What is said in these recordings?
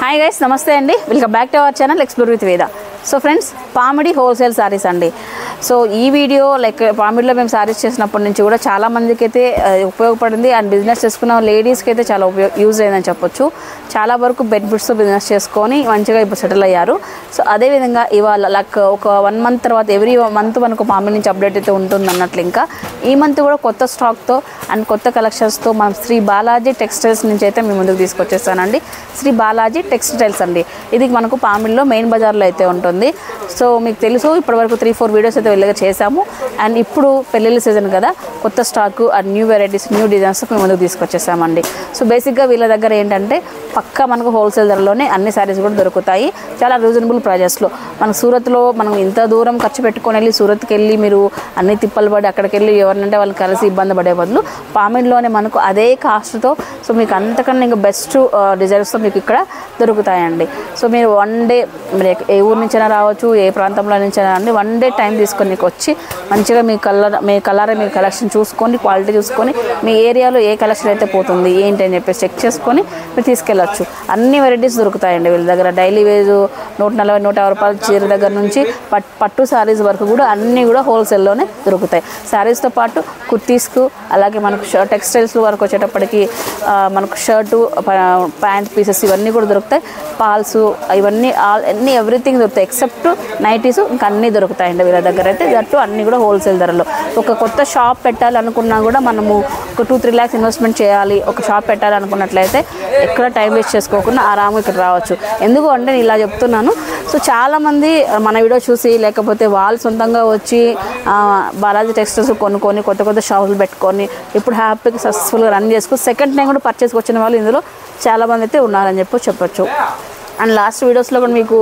Hi guys, నమస్తే అండి. Welcome back to our channel explore with Veda. So friends, Pamidi wholesale saris అండి. So ఈ video పామిడిలో మేము సారీస్ చేసినప్పటి నుంచి కూడా చాలా మందికి అయితే ఉపయోగపడింది. అండ్ బిజినెస్ చేసుకున్న లేడీస్కి అయితే చాలా యూజ్ అయిందని చెప్పొచ్చు. చాలా వరకు బెనిఫిట్స్ బిజినెస్ చేసుకొని మంచిగా ఇప్పుడు సెటిల్ అయ్యారు. సో అదేవిధంగా ఇవాళ ఒక 1 మంత్ తర్వాత ఎవ్రీ మంత్ మనకు పామిడి నుంచి అప్డేట్ అయితే ఉంటుంది అన్నట్లు. ఇంకా ఈ మంత్ కూడా కొత్త స్టాక్తో అండ్ కొత్త కలెక్షన్స్తో మనం శ్రీ బాలాజీ టెక్స్టైల్స్ నుంచి అయితే మేము ముందుకు తీసుకొచ్చేస్తానండి. శ్రీ బాలాజీ టెక్స్టైల్స్ అండి, ఇది మనకు పామిడిలో మెయిన్ బజార్లో అయితే ఉంటుంది. సో మీకు తెలుసు, ఇప్పటివరకు 3-4 వీడియోస్ అయితే వెళ్ళగా చేశాము. అండ్ ఇప్పుడు పెళ్ళిళ్ళ సీజన్ కదా, కొత్త stock and new varieties, new designs మేము ముందుకు తీసుకొచ్చేసామండి. సో బేసిక్గా వీళ్ళ దగ్గర ఏంటంటే పక్కా మనకు హోల్సేల్ ధరలోనే అన్ని శారీస్ కూడా దొరుకుతాయి, చాలా రీజనబుల్ ప్రైజెస్లో. మన సూరత్లో మనం ఇంత దూరం ఖర్చు పెట్టుకొని వెళ్ళి సూరత్కి వెళ్ళి మీరు అన్ని తిప్పలు పడి అక్కడికి వెళ్ళి ఎవరినంటే వాళ్ళని కలిసి ఇబ్బంది పడే బదులు పామిడిలోనే మనకు అదే కాస్ట్తో సో మీకు అంతకన్నా ఇంకా బెస్ట్ డిజైన్స్తో మీకు ఇక్కడ దొరుకుతాయండి. సో మీరు 1 డే మీరు ఏ ఊరు నుంచైనా రావచ్చు, ఏ ప్రాంతంలో నుంచైనా అండి, 1 డే టైం తీసుకొని మీకు వచ్చి మంచిగా మీ కలెక్షన్ చూసుకొని, క్వాలిటీ చూసుకొని, మీ ఏరియాలో ఏ కలెక్షన్ అయితే పోతుంది ఏంటి అని చెప్పేసి చెక్ చేసుకొని మీరు తీసుకెళ్ళచ్చు. అన్ని వెరైటీస్ దొరుకుతాయండి వీళ్ళ దగ్గర. డైలీ వేజ్ 140-150 రూపాయల చీర దగ్గర నుంచి పట్టు శారీస్ వరకు కూడా అన్నీ కూడా హోల్సేల్లోనే దొరుకుతాయి. శారీస్తో పాటు కుర్తీస్కు, అలాగే మనకు టెక్స్టైల్స్ వరకు వచ్చేటప్పటికి మనకు షర్టు, ప్యాంట్ పీసెస్ ఇవన్నీ కూడా దొరుకుతాయి. పాల్స్ ఇవన్నీ అన్నీ ఎవ్రీథింగ్ దొరుకుతాయి ఎక్సెప్ట్ నైటీస్, ఇంకా అన్నీ దొరుకుతాయండి వీళ్ళ దగ్గర అయితే. దట్టు అన్నీ కూడా హోల్సేల్ ధరలో. ఒక కొత్త షాప్ పెట్టాలనుకున్నా కూడా మనము ఒక 2-3 lakhs ఇన్వెస్ట్మెంట్ చేయాలి, ఒక షాప్ పెట్టాలనుకున్నట్లయితే ఎక్కడ టైం వేస్ట్ చేసుకోకుండా ఆరాము ఇక్కడ రావచ్చు. ఎందుకు అంటే నేను ఇలా చెప్తున్నాను. సో చాలామంది మన వీడియో చూసి, లేకపోతే వాళ్ళు సొంతంగా వచ్చి బాలాజీ టెక్స్టైల్స్ కొనుక్కొని కొత్త షాపులు పెట్టుకొని ఇప్పుడు హ్యాపీగా సక్సెస్ఫుల్గా రన్ చేసుకుని సెకండ్ టైం కూడా పర్చేస్కి వచ్చిన వాళ్ళు ఇందులో చాలామంది అయితే ఉన్నారని చెప్పొచ్చు. అండ్ లాస్ట్ వీడియోస్లో కూడా మీకు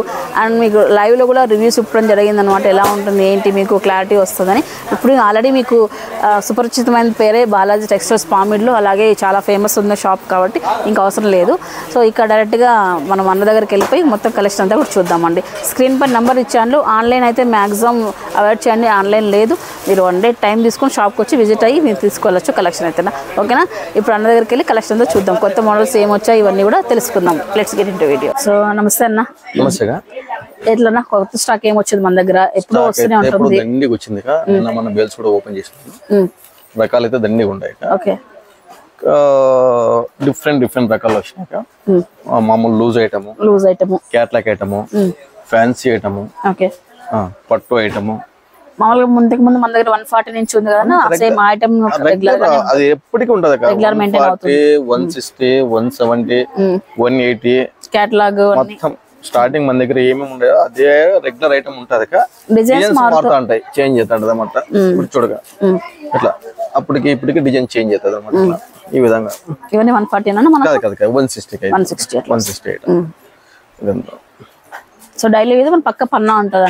లైవ్లో కూడా రివ్యూస్ ఇవ్వడం జరిగిందనమాట. ఎలా ఉంటుంది ఏంటి మీకు క్లారిటీ వస్తుందని. ఇప్పుడు ఆల్రెడీ మీకు సుపరిచితమైన పేరే బాలాజీ టెక్స్టైల్స్ పామిడిలో, అలాగే చాలా ఫేమస్ ఉన్న షాప్ కాబట్టి ఇంకా అవసరం లేదు. సో ఇక్కడ డైరెక్ట్గా మనం అన్న దగ్గరికి వెళ్ళిపోయి మొత్తం కలెక్షన్ అంతా కూడా చూద్దామండి. స్క్రీన్ పై నెంబర్ ఇచ్చాను. ఆన్లైన్ అయితే మ్యాక్సిమం అవాయిడ్ చేయండి, ఆన్లైన్ లేదు. మీరు 1 day టైం తీసుకొని షాప్కి వచ్చి విజిట్ అయ్యి మీరు తీసుకోవచ్చు కలెక్షన్ అయితేనా. ఓకేనా? ఇప్పుడు అన్న దగ్గరికి వెళ్ళి కలెక్షన్ అంతా చూద్దాం. కొత్త మోడల్స్ ఏమొచ్చాయి ఇవన్నీ కూడా తెలుసుకుందాం. Let's get into video. So నమస్తే అన్న. నమస్తేగా. ఎట్లన్నా కొత్త స్టాక్ ఏమొచ్చింది మన దగ్గర? ఎప్పుడు వస్తూనే ఉంటుంది. దండిగా వచ్చింది. మన బేల్స్ కూడా ఓపెన్ చేసినాం. రకాలు అయితే దండిగా ఉంటాయి. ఓకే, డిఫరెంట్ రకాలు వచ్చినాక మామూలు loose item, catalogue item, fancy item, పట్టు ఐటమ్. మామూలుగా ముందు మన దగ్గర 140 నుంచి ఉంది కదా, సేమ్ ఐటమ్ రెగ్యులర్ అది ఎప్పటికీ ఉంటది. 160, 170, 180 క్యాటలాగ్ మొత్తం స్టార్టింగ్ మన దగ్గర ఏమేమి ఉండేదో అదే రెగ్యులర్ ఐటమ్ ఉంటది. డిజైన్స్ మారుతా ఉంటాయి, చేంజ్ అవుతాయి అన్నమాట. ఇప్పుడు చూడగా ఇట్లా ఇప్పటికి డిజైన్ చేంజ్ అవుతుంది అన్నమాట. ఈ విధంగా ఇవన్నీ 140 160 ఇదంతా. సో డైలీ వేజ్ మన పక్క పన్నా ఉంటుంది.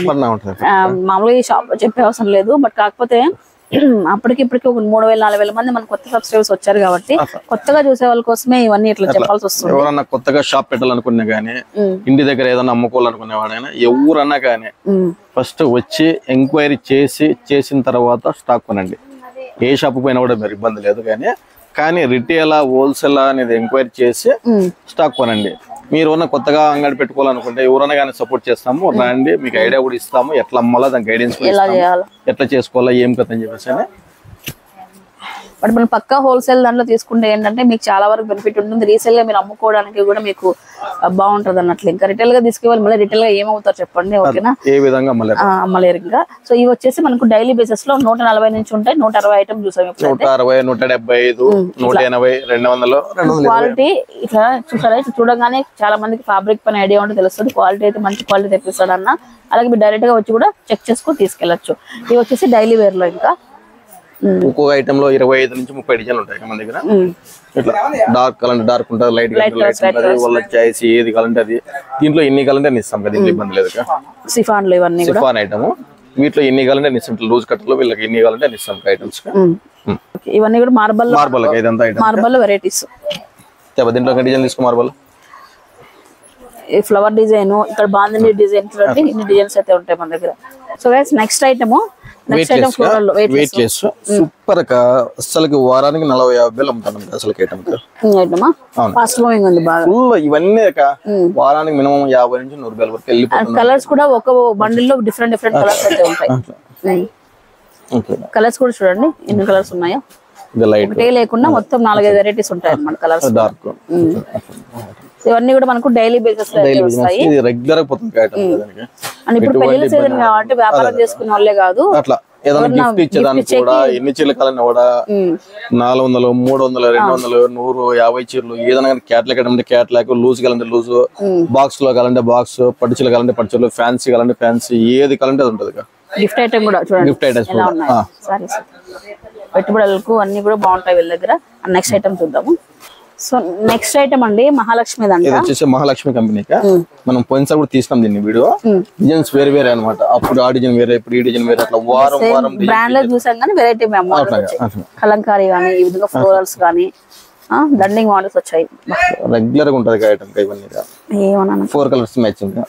మామూలుగా ఈ షాప్ లో చెప్పే అవసరం లేదు. బట్ కాకపోతే అప్పటికి ఇప్పటికి ఒక 3,000-4,000 మంది మన కొత్త సబ్స్క్రైబర్స్ వచ్చారు కాబట్టి కొత్తగా చూసే వాళ్ళ కోసమే ఇవన్నీ ఇట్లా చెప్పాల్సి వస్తుంది. ఎవరన్నా కొత్తగా షాప్ పెట్టాలనుకున్నా గానీ, ఇంటి దగ్గర ఏదైనా అమ్ముకోవాలనుకునేవాడైనా, ఎవరన్నా కానీ ఫస్ట్ వచ్చి ఎంక్వైరీ చేసిన తర్వాత స్టాక్ కొనండి. ఏ షాప్ పోయినా కూడా మీరు ఇబ్బంది లేదు. కానీ రిటైల్ హోల్సేల్ అనేది ఎంక్వైరీ చేసి స్టాక్ కొనండి. మీరు కొత్తగా అంగడి పెట్టుకోవాలనుకుంటే ఎవరైనా కానీ సపోర్ట్ చేస్తాము, రండి, మీకు ఐడియా కూడా ఇస్తాము. ఎట్లా అమ్మాలా దానికి గైడెన్స్ ఎట్లా చేసుకోవాలా ఏం కథ అని చెప్పేసి. బట్ మనం పక్కా హోల్సేల్ దాంట్లో తీసుకుంటే ఏంటంటే మీకు చాలా వరకు బెనిఫిట్ ఉంటుంది. రీసేల్ గా మీరు అమ్ముకోవడానికి కూడా మీకు బాగుంటది అన్నట్లు. ఇంకా రిటైల్ గా తీసుకెళ్ళి మళ్ళీ రిటైల్ గా ఏమవుతారు చెప్పండి. ఓకేనా? ఏ విధంగా అమ్మలేరు ఇంకా. సో ఇవి వచ్చేసి మనకు డైలీ బేసిస్ లో 140 నుంచి ఉంటాయి. 160 ఐటమ్ చూసాం. 160, 175, 180, 200. క్వాలిటీ ఇట్లా చూసారా? చూడగానే చాలా మందికి ఫ్యాబ్రిక్ పైన ఐడియా ఉంటే తెలుస్తుంది. క్వాలిటీ అయితే మంచి క్వాలిటీ తెప్పిస్తాడు అన్న. అలాగే మీరు డైరెక్ట్ గా వచ్చి కూడా చెక్ చేసుకొని తీసుకెళ్లొచ్చు. ఇవి వచ్చేసి డైలీ వేర్ లో ఇంకా ఒక్కొక్క ఐటమ్ లో 25 నుంచి 30 డిజైన్లు ఉంటాయి మన దగ్గర. ఇట్లా డార్క్ కలర్ డార్క్ ఉంటుంది, లైట్ కలర్ వాళ్ళ చాయిస్ ఏది కావాలంటే అది. దీంట్లో ఎన్ని కావాలంటే అన్ని ఇస్తాం కదా, దీంట్లో ఇబ్బంది లేదు. సిఫాన్ ఐటమ్ వీటిలో ఎన్ని కావాలంటే అన్ని ఇస్తాం. లూజ్ కట్ లో వీళ్ళకి ఎన్ని కావాలంటే అన్ని ఇస్తాం ఐటమ్స్. ఇవన్నీ కూడా మార్బల్ వెరైటీస్. దీంట్లో డిజైన్ తీసుకో. మార్బల్ ఫ్లవర్ డిజైన్, ఇక్కడ బాందిని డిజైన్, ఇన్ని డిజైన్స్ అయితే ఉంటాయి మన దగ్గర. So guys next item next item floral లో వెయిట్ లెస్ సూపర్ గా అసలు వారానికి 40-50 వేలు అమ్ముతాను అసలు ఐటమ్ ఐటమా ఫాస్ట్ మూవింగ్ ఉంది బాగా ఫుల్ ఇవన్నీ వారానికి మినిమం 50 నుంచి 100 వేల వరకు వెళ్ళిపోతుంది కలర్స్ కూడా ఒక బండిల్ లో డిఫరెంట్ కలర్స్ అయితే ఉంటాయి కలర్స్ కూడా చూడండి ఎన్ని కలర్స్ ఉన్నాయో ఒకటే లేకుండా మొత్తం 4-5 వెరైటీస్ ఉంటాయి అన్నమాట కలర్స్ డార్క్ ఇవన్నీ కూడా మనకు డైలీ బేసిస్ లో వస్తాయి ఇది రెగ్యులర్ పోతుంది ఐటమ్ దానికి అండ్ ఇప్పుడు పెళ్లి సీజన్ కాబట్టి వ్యాపారం చేసుకునే వాళ్ళే కాదు అట్లా ఏదైనా గిఫ్ట్ ఇచ్చేదానికి కూడా ఎన్ని చీరలు కావాలన్నా కూడా 400 300 200 150 చీరలు ఏదైనా క్యాట్లాగ్ అంటే క్యాట్లాగ్ లూజ్ కావాలంటే లూజ్ బాక్స్ లో కావాలంటే బాక్స్ పట్టు చీరలు కావాలంటే పట్టు చీరలు ఫ్యాన్సీ కావాలంటే ఫ్యాన్సీ ఏది కావాలంటే అది ఉంటుంది గిఫ్ట్ ఐటమ్ కూడా చూడండి గిఫ్ట్ ఐటమ్స్ పెట్టుబడులకు అన్ని కూడా బాగుంటాయి వీళ్ళ దగ్గర. నెక్స్ట్ ఐటమ్ చూద్దాము. సో నెక్స్ట్ ఐటమ్ అండి మహాలక్ష్మి ఇది వచ్చేసి మహాలక్ష్మి కంపెనీ మనం పోయినసారి కూడా తీసినాం దీన్ని వీడియో. డిజైన్స్ వేరే వేరే అనమాట. అప్పుడు ఆ డిజైన్ వేరే, ఇప్పుడు ఈ డిజైన్ వేరే, అట్లా వారం వారం బ్రాండ్ లో చూసాం కానీ వెరైటీ కలంకారీ కానీ ఈ విధంగా ఫ్లోరల్స్ కానీ దండింగ్ మోడల్స్ వచ్చాయి. రెగ్యులర్ గా ఉంటది ఐటమ్ ఇవన్నీ. ఏమన్నా 4 కలర్స్ మ్యాచింగ్.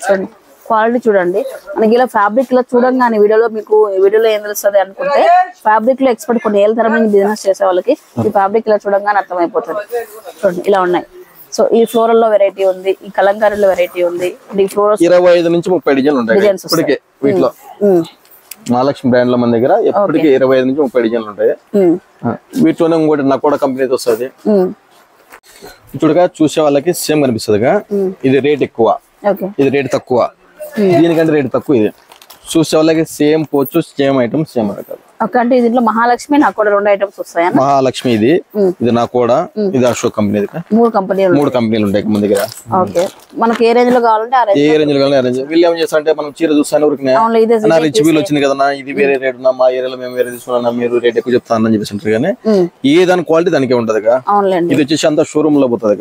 చూడండి క్వాలిటీ చూడండి. మనకి ఇలా ఫ్యాబ్రిక్ ఇలా చూడంగానే వీడియోలో ఏం తెలుస్తుంది అనుకుంటే ఫ్యాబ్రిక్ లో ఎక్స్పర్ట్ కొన్ని ఏళ్ళ తరం నుంచి బిజినెస్ చేసే వాళ్ళకి ఈ ఫ్యాబ్రిక్ ఇలా చూడంగానే అర్థమైపోతుంది. చూడండి ఇలా ఉన్నాయి. సో ఈ ఫ్లోరల్ లో వెరైటీ ఉంది, ఈ కలంకారీలో వెరైటీ ఉంది. ఈ ఫ్లోరల్ 25 నుంచి 30 డిజైన్లు ఉంటాయి ఇప్పటికే వీటిలో. మహాలక్ష్మి బ్రాండ్ లో మన దగ్గర ఎప్పటికీ 25 నుంచి 30 డిజైన్లు ఉంటాయి. వీటిలోనే ఇంకోటి నకోడా కంపెనీతో వస్తుంది. చూడగా చూసే వాళ్ళకి సేమ్ కనిపిస్తుంది. ఇది రేట్ ఎక్కువ, ఇది రేట్ తక్కువ. దీనికంటే రేట్ తక్కువ. ఇది చూసే వాళ్ళకి సేమ్ పోవచ్చు, సేమ్ ఐటమ్ సేమ్ రకాలు. అంటే దీంట్లో మహాలక్ష్మి నకోడా 2 ఐటమ్స్ వస్తాయి. మహాలక్ష్మి ఇది నకోడా, ఇది అశోక్ కంపెనీ. 3 కంపెనీలు ఉంటాయి మన దగ్గర. మనకి ఏ రేంజ్ లో కావాలంటే ఏ రేంజ్ లో కావాలంటే వీళ్ళు ఏం చేస్తారంటే మనం చీర చూస్తాను రిచ్ వీల్ వచ్చింది కదా, ఇది వేరే రేట్ ఉన్నా, మా ఏరియాలో మేము వేరే తీసుకున్నా, మీరు రేట్ ఎక్కువ చెప్తానని చెప్పేసి అంటారు. కానీ ఏ దాని క్వాలిటీ దానికే ఉంటది. ఇది వచ్చేసి అంతా షోరూమ్ లో పోతుంది.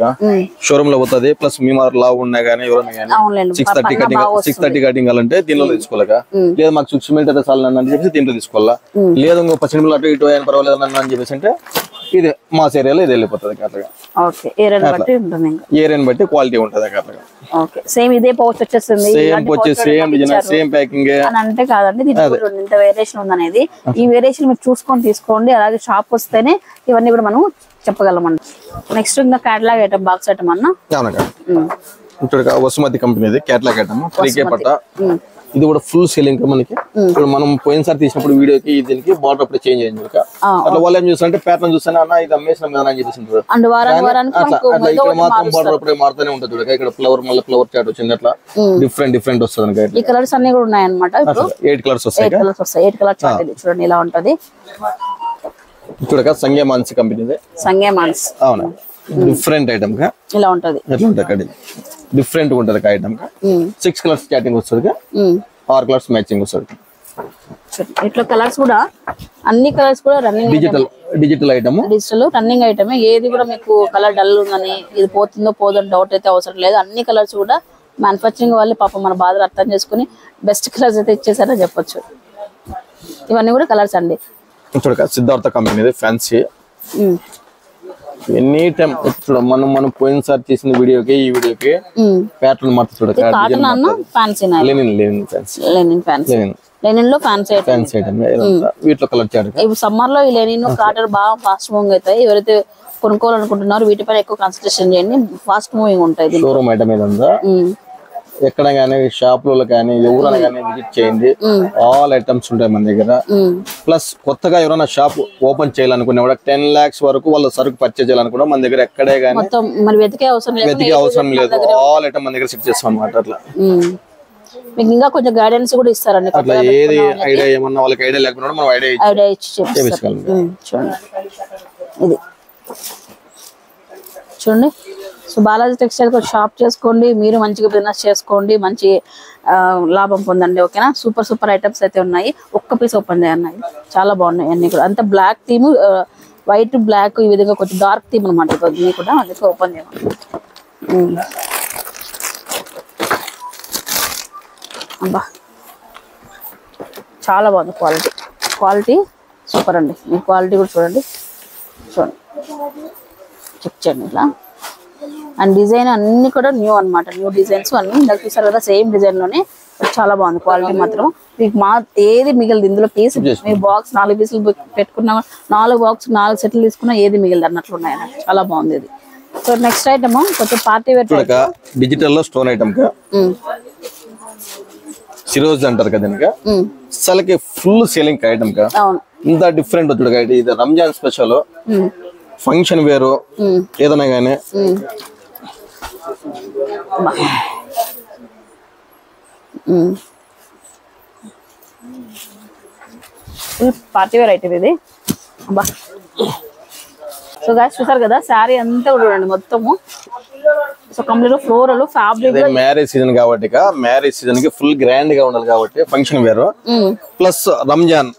షోరూమ్ లో పోతుంది. ప్లస్ మీ మారు లావు ఉన్నా గానీ ఎవరైనా కానీ 630 కటింగ్ కావాలంటే దీనిలో తీసుకోలేక, లేదా మాకు 6 మీటర్ చాలని అని చెప్పేసి దీంట్లో తీసుకోవాలా, లేదు ఇంకో 10 నిమిషాలు అటు ఇటు అయిన పర్వాలేదు అని చెప్పేసి అంటే ఇది మా ఏరియాలో ఇది వెళ్ళిపోతుంది. ఏరియాని బట్టి క్వాలిటీ ఉంటది. సేమ్ ఇదే పౌచ్ వచ్చేస్తుంది, సేమ్ డిజైన్, సేమ్ ప్యాకింగ్ అంటే కాదండి. ఇంత వేరియేషన్ ఉందనేది ఈ వేరియేషన్ మీరు చూసుకొని తీసుకోండి. అలాగే షాప్ వస్తేనే ఇవన్నీ కూడా మనం చెప్పగలమండి. నెక్స్ట్ ఇంకా క్యాటలాగ్ ఐటమ్, బాక్స్ ఐటమ్ అన్న Vasumathi company catalogue item 3K పట్ట. ఇది కూడా ఫుల్ సేలింగ్ మనకి. ఇప్పుడు మనం పోయినసారి తీసినప్పుడు వీడియోకి దీనికి బార్డర్ అప్పుడు చేంజ్ అయింది. అట్లా వాళ్ళు ఏం చూస్తారంటే ప్యాటర్న్ చూస్తానే అన్న ఇది అమ్మేసినాం కదా అని చెప్పేసి అట్లా ఇక్కడ మాత్రం బార్డర్ అప్పుడే మారుతూనే ఉంటుంది. చూడక ఇక్కడ ఫ్లవర్ మళ్ళీ ఫ్లవర్ చాట్ వచ్చింది. అట్లా డిఫరెంట్ వస్తుంది. ఈ కలర్స్ అన్ని కూడా ఉన్నాయన్నమాట. 8 కలర్స్ వస్తాయి. 8 కలర్ చాట్ చూడండి ఇలా ఉంటది. చూడక సంగే మాన్సి కంపెనీ. సంగే మాన్స్ అవునా, డిఫరెంట్ ఐటమ్ గా ఇలా ఉంటది. ఎట్లా ఉంటుంది డిఫరెంట్ గా ఉంటది ఐటమ్. 6 కలర్స్ స్టార్టింగ్ వస్తుంది. 6 కలర్స్ మ్యాచింగ్ వస్తుంది. ఇట్లా కలర్స్ కూడా అన్ని కలర్స్ కూడా running digital item, digital running item. ఏది కూడా మీకు కలర్ డల్ ఉందని ఇది పోతుందో పోదని డౌట్ అయితే అవసరం లేదు. అన్ని కలర్స్ కూడా మ్యానుఫ్యాక్చరింగ్ వాళ్ళు పాపం మన బాధలు అర్థం చేసుకుని బెస్ట్ కలర్స్ అయితే ఇచ్చేసారని చెప్పొచ్చు. ఇవన్నీ కూడా కలర్స్ అండి. చూడక Siddhartha company fancy. Any time మనం పోయినసారి తీసిన వీడియోకి ఈ వీడియోకి ప్యాటర్న్ మార్చి చూడక లెనిన్ లో ఫ్యాన్సీ ఐటమ్. వీటిలో కలర్ చార్ట్. ఇప్పుడు సమ్మర్ లో ఈ లెనిన్ కాటన్ బాగా ఫాస్ట్ మూవింగ్ అవుతాయి. ఎవరైతే కొనుక్కోవాలనుకుంటున్నారో వీటిపైన ఎక్కువ కాన్సన్ట్రేషన్ చేయండి. ఫాస్ట్ మూవింగ్ ఉంటాయి. షోరూమ్ ఐటమ్ ఏదంతా ఎక్కడ కానీ షాపులలో కానీ ఎవరైనా కానీ విజిట్ చేయండి. ఆల్ ఐటమ్స్ ఉంటాయి మన దగ్గర. ప్లస్ కొత్తగా ఎవరైనా షాప్ ఓపెన్ చేయాలనుకున్నా కూడా 10 lakhs వరకు వాళ్ళ సరుకు పర్చేజ్ చేయాలనుకున్నా మన దగ్గర ఎక్కడే కానీ వెతికే అవసరం లేదు. ఆల్ ఐటమ్ మన దగ్గర సెట్ చేస్తాం అనమాట. అట్లా మీకు ఇంకా కొంచెం గైడెన్స్ కూడా ఇస్తారండి. అట్లా ఏది ఐడియా ఏమన్నా వాళ్ళకి ఐడియా లేకుండా మనం ఐడియా ఇచ్చి చూడండి. ఇది చూడండి. సో బాలాజీ టెక్స్టైల్ కూడా షాప్ చేసుకోండి. మీరు మంచిగా బిజినెస్ చేసుకోండి, మంచి లాభం పొందండి. ఓకేనా. సూపర్ ఐటమ్స్ అయితే ఉన్నాయి. ఒక్క పీస్ ఓపెన్ చేయన్నాయి, చాలా బాగున్నాయి అన్ని కూడా. అంత బ్లాక్ థీమ్, వైట్ బ్లాక్ ఈ విధంగా కొంచెం డార్క్ థీమ్ అనమాట. ఇవన్నీ కూడా అందుకే ఓపెన్ చేయండి. అబ్బా చాలా బాగుంది. క్వాలిటీ సూపర్ అండి. మీ క్వాలిటీ కూడా చూడండి. చెక్ చేయండి ఇట్లా. అండ్ డిజైన్ అన్ని కూడా న్యూ అనమాట. న్యూ డిజైన్స్ అన్ని ఇందాక చూసారు కదా, సేమ్ డిజైన్ లోనే చాలా బాగుంది క్వాలిటీ మాత్రం. మీకు ఏది మిగిలింది ఇందులో పీస్. మీ బాక్స్ 4 పీసులు పెట్టుకున్నా 4 బాక్స్ 4 సెట్లు తీసుకున్నా ఏది మిగిలింది అన్నట్లు ఉన్నాయి. చాలా బాగుంది ఇది. సో నెక్స్ట్ ఐటమ్ కొంచెం పార్టీ వేర్ డిజిటల్ లో స్టోన్ ఐటమ్ సిరోజ్ అంటారు కదా అసలుకి ఫుల్ సేలింగ్ ఐటమ్ కా. ఇంత డిఫరెంట్ చూడగా ఇది రంజాన్ స్పెషల్ ఫంక్షన్ వేరు ఏదైనా గానీ పార్టీ వేర్ ఐటమ్ ఇది. అబ్బా సో గాయ్స్ చూసారు కదా శారీ అంతా కూడా చూడండి మొత్తము. So complete floral fabric. Marriage season కాబట్టి మ్యారేజ్ సీజన్ కి ఫుల్ గ్రాండ్ గా ఉండాలి కాబట్టి ఫంక్షన్ వేరు ప్లస్ రంజాన్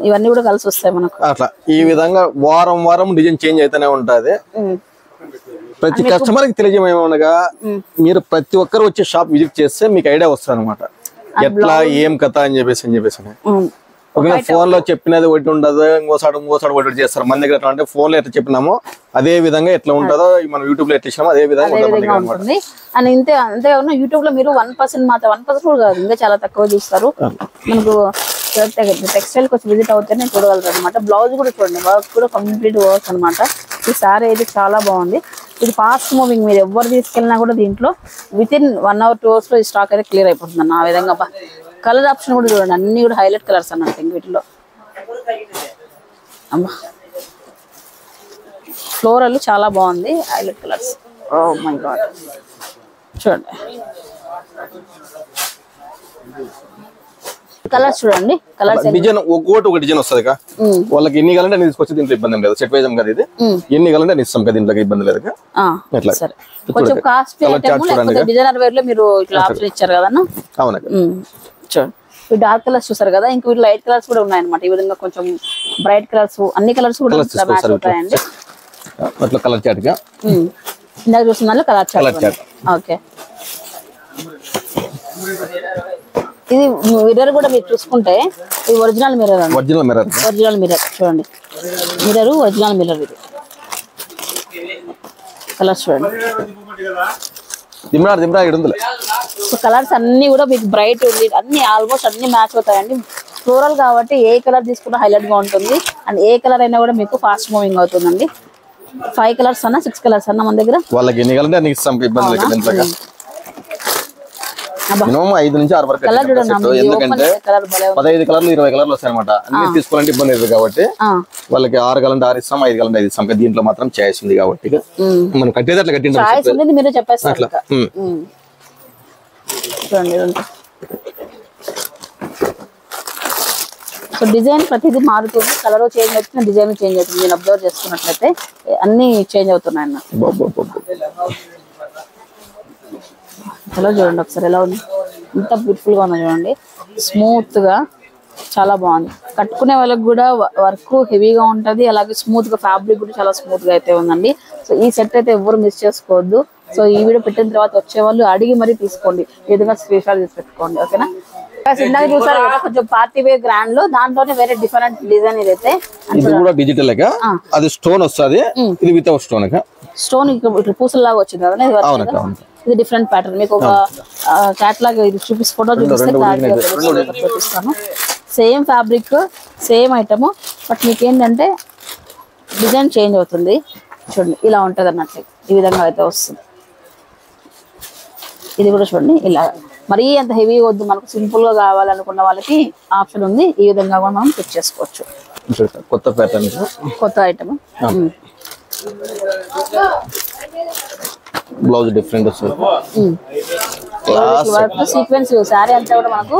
ఇవన్నీ కూడా కలిసి వస్తాయి మనకు. అట్లా ఈ విధంగా వారం వారం డిజైన్ చేంజ్ అయితేనే ఉంటది. ప్రతి కస్టమర్ కి తెలియజేయమనగా మీరు ప్రతి ఒక్కరు వచ్చి షాప్ విజిట్ చేస్తే మీకు ఐడియా వస్తుంది అనమాట ఎట్లా ఏం కథ అని చెప్పేసి. ఫోన్ లో చెప్పినది ఒకటి ఉండదు, ఇంకోసారి ఒకటి చేస్తారు. మన దగ్గర ఎట్లా అంటే ఫోన్ లో ఎట్లా చెప్పినామో అదే విధంగా ఎట్లా ఉంటుందో మనం యూట్యూబ్ లో ఎట్లా ఇచ్చినామో అదే విధంగా ఉంటుంది. అండ్ అంతేకాకుండా యూట్యూబ్ లో మీరు 1% మాత్రం 1% కూడా కాదు, ఇంకా చాలా తక్కువ చూస్తారు. మనకు టెక్స్టైల్ వచ్చి విజిట్ అవుతేనే చూడగలరు అనమాట. బ్లౌజ్ కూడా చూడండి, వర్క్ కూడా కంప్లీట్ వర్క్ అనమాట. ఈ సారీ అయితే చాలా బాగుంది. ఇది ఫాస్ట్ మూవింగ్, మీరు ఎవరు తీసుకెళ్ళినా కూడా దీంట్లో వితిన్ 1 hour 2 hours లో ఈ స్టాక్ అయితే క్లియర్ అయిపోతుంది అన్న. ఆ విధంగా కలర్ ఆప్షన్ కూడా చూడండి, అన్ని కూడా హైలైట్ కలర్స్ అన్నట్టు వీటిలో. అమ్మా ఫ్లోరల్ చాలా బాగుంది, highlight colours. Oh my god చూడండి కలర్స్ చూడండి. కలర్స్ డిజైన్ ఒక్కోటి ఒక డిజైన్ వస్తుంది. వాళ్ళకి ఎన్ని కావాలంటే అన్ని తీసుకొచ్చి దీంట్లో ఇబ్బంది లేదు. సెట్ వైజ్ కదా ఇది ఎన్ని కావాలంటే అన్ని ఇస్తాం కదా, దీంట్లో ఇబ్బంది లేదు. కొంచెం కాస్ట్ డిజైనర్ వేర్ లో మీరు ఇట్లా ఆప్షన్ ఇచ్చారు కదన్నా. అవునా చూడండి ఈ డార్క్ కలర్స్ చూసారు కదా, ఇంకా వీటి లైట్ కలర్స్ కూడా ఉన్నాయన్నమాట. ఈ విధంగా కొంచెం బ్రైట్ కలర్స్, అన్ని కలర్స్ కూడా మ్యాచ్ అవుతాయండి. అట్లా కలర్ చాట్ గా ఇందాక చూసిన కలర్ చాట్. ఓకే ఇది మిర్రర్ కూడా మీరు చూసుకుంటే ఇది ఒరిజినల్ మిర్రర్ అండి. ఒరిజినల్ మిర్రర్ చూడండి, మిర్రర్ ఒరిజినల్ మిర్రర్. ఇది కలర్స్ చూడండి. సో కలర్స్ అన్ని కూడా మీకు బ్రైట్ ఉంది, అన్ని ఆల్మోస్ట్ అన్ని మ్యాచ్ అవుతాయండి. ఫ్లోరల్ కాబట్టి ఏ కలర్ తీసుకున్నా హైలైట్ గా ఉంటుంది. అండ్ ఏ కలర్ అయినా కూడా మీకు ఫాస్ట్ మూవింగ్ అవుతుందండి. 5 కలర్స్ అన్నా 6 కలర్స్ అన్నా మన దగ్గర వాళ్ళకి ఎన్ని కావాలంటే అన్ని ఇస్తాం. మినిమం 5 నుంచి 6 వరకు. ఎందుకంటే 15 కలర్లు 20 కలర్లు వస్తాయి అనమాట. అన్ని తీసుకోవాలంటే ఇబ్బంది లేదు కాబట్టి వాళ్ళకి 6 కావాలంటే 6 ఇస్తాం, 5 కావాలంటే 5 ఇస్తాం. దీంట్లో మాత్రం చాయిస్ ఉంది కాబట్టి మనం కట్టేది అట్లా కట్టింది. మీరే చెప్పేస్తారు. సో డిజైన్ ప్రతిదీ మారుతుంది, కలర్ చేంజ్ అవుతుంది, డిజైన్ చేంజ్ అవుతుంది. నేను అబ్జర్వ్ చేసుకున్నట్లయితే అన్ని చేంజ్ అవుతున్నాయి అన్న. హలో చూడండి ఒకసారి ఎలా ఉంది, ఎంత బ్యూటిఫుల్ గా ఉంది చూడండి. స్మూత్ గా చాలా బాగుంది. కట్టుకునే వాళ్ళకి కూడా వర్క్ హెవీగా ఉంటది, అలాగే స్మూత్ గా ఫ్యాబ్రిక్ కూడా చాలా స్మూత్ గా అయితే ఉందండి. సో ఈ సెట్ అయితే ఎవరు మిస్ చేసుకోవద్దు. సో ఈ వీడియో పెట్టిన తర్వాత వచ్చే వాళ్ళు అడిగి మరీ తీసుకోండి, ఏదైనా స్క్రీన్ షాట్ తీసి పెట్టుకోండి. ఓకేనా. ఇందాక చూసారు కదా కొంచెం పార్టీ వేర్ గ్రాండ్ లో, దాంట్లోనే వేరే డిఫరెంట్ డిజైన్ ఇదైతే. ఇది కూడా డిజిటల్ అది స్టోన్ వస్తుంది, ఇది వితౌట్ స్టోన్. స్టోన్ ఇట్లా పూసల్లాగా వచ్చింది కదా, ఇది డిఫరెంట్ ప్యాటర్న్. మీకు ఒక క్యాట్లాగ్ ఇది ఫోటో చూపిస్తాను. Same fabric same item, but మీకు ఏంటంటే డిజైన్ చేంజ్ అవుతుంది. చూడండి ఇలా ఉంటది అన్నట్లు, ఈ విధంగా అయితే వస్తుంది. ఇది కూడా చూడండి ఇలా మరీ అంత హెవీ వద్దు, మనకు సింపుల్ గా కావాలనుకున్న వాళ్ళకి ఆప్షన్ ఉంది. ఈ విధంగా కూడా మనం పిక్ చేసుకోవచ్చు. కొత్త ప్యాటర్న్, కొత్త ఐటమ్. బ్లౌజ్ డిఫరెంట్ వస్తుంది. సీక్వెన్స్ శారీ అంతా కూడా మనకు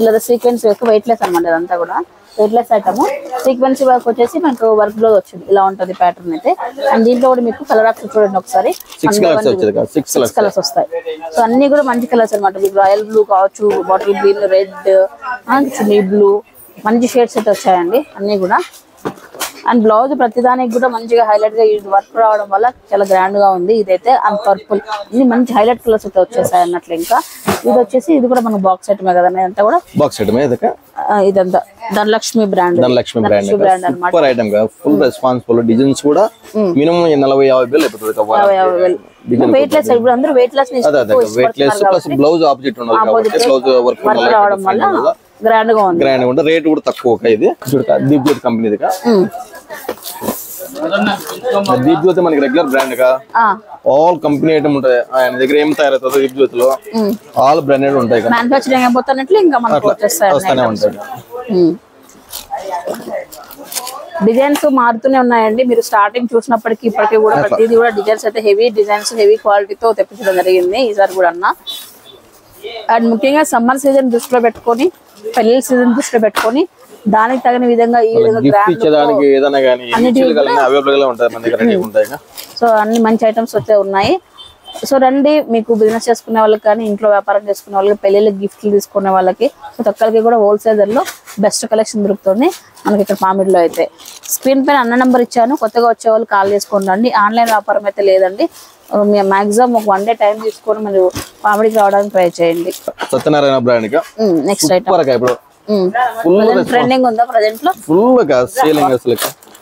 ఇలా సీక్వెన్స్ వెయిట్ లెస్ అనమాట. ఇదంతా కూడా weight less item. Sequence work వచ్చేసి మనకు వర్క్ బ్లౌజ్ వచ్చింది, ఇలా ఉంటది ప్యాటర్న్ అయితే. అండ్ దీంట్లో కూడా మీకు కలర్ ఆప్షన్ చూడండి ఒకసారి, 6 కలర్స్ వస్తాయి. సో అన్ని కూడా మంచి కలర్స్ అనమాట. మీకు రాయల్ బ్లూ కావచ్చు, bottle green, red, chilli blue, మంచి షేడ్స్ అయితే వచ్చాయండి అన్ని కూడా. అండ్ బ్లౌజ్ ప్రతిదానికి కూడా మంచిగా హైలైట్ గా ఇది వర్క్ రావడం వల్ల చాలా గ్రాండ్ గా ఉంది. ఇదైతే అండ్ పర్పుల్, ఇది మంచి హైలైట్ కలర్స్ అయితే వచ్చేసాయి అన్నట్లు. ఇంకా ఇది వచ్చేసి ఇది కూడా మనకు బాక్స్ ఐటమే కదా, అంతా కూడా బాక్స్ ఐటమే. ఇదంతా ధనలక్ష్మి బ్రాండ్ అన్నమాట. సూపర్ ఐటమ్ గా ఫుల్ రెస్పాన్సిబుల్. డిజైన్స్ కూడా మినిమం 40-50 వేలు అయిపోతుంది. వెయిట్ లెస్ ఇప్పుడు అందరూ weight less weight less plus blouse opposite ఉండాలి కాబట్టి బ్లౌజ్ వర్క్ రావడం వల్ల గ్రాండ్ గా ఉంది. గ్రాండ్ గా ఉంటుంది. రేట్ కూడా తక్కువ. ఇది దీప్జ్యోతి కంపెనీది. దీప్జ్యోతి మనకి రెగ్యులర్ బ్రాండ్ గా ఆల్ కంపెనీ ఐటమ్ ఉంటాయి. ఆయన దగ్గర ఏం తయారవుతుందో దీప్జ్యోతిలో ఆల్ బ్రాండెడ్ ఉంటాయి. మ్యానుఫ్యాక్చరింగ్ అయిపోతున్నట్లు ఇంకా మనకు వస్తూనే ఉంటాయి. డిజైన్స్ మారుతూనే ఉన్నాయండి. మీరు స్టార్టింగ్ చూసినప్పటికీ ఇప్పటికీ కూడా ప్రతిదీ కూడా డిజైన్స్ అయితే హెవీ డిజైన్స్ హెవీ క్వాలిటీతో తెప్పించడం జరిగింది ఈసారి కూడా అన్న. అండ్ ముఖ్యంగా సమ్మర్ సీజన్ దృష్టిలో పెట్టుకొని పెళ్లి సీజన్ దృష్టిలో పెట్టుకొని దానికి తగిన విధంగా ఈ విధంగా సో అన్ని మంచి ఐటమ్స్ అయితే ఉన్నాయి. సో రండి, మీకు బిజినెస్ చేసుకునే వాళ్ళకి కానీ ఇంట్లో వ్యాపారం చేసుకునే వాళ్ళకి పెళ్లిళ్ళకి గిఫ్ట్లు తీసుకునే వాళ్ళకి ప్రతి ఒక్కరికి కూడా హోల్సేల్ ధరలో బెస్ట్ కలెక్షన్ దొరుకుతుంది మనకి ఇక్కడ పామిడిలో అయితే. స్క్రీన్ పైన అన్న నెంబర్ ఇచ్చాను, కొత్తగా వచ్చే వాళ్ళు కాల్ చేసుకొని రండి. ఆన్లైన్ వ్యాపారం అయితే లేదండి. మాక్సిమం ఒక 1 డే టైం తీసుకొని మీరు పామిడికి రావడానికి ట్రై చేయండి. Satyanarayana brand next item trending ఉందా ప్రెజెంట్ లో? ఫుల్ గా సేలింగ్ అసలు.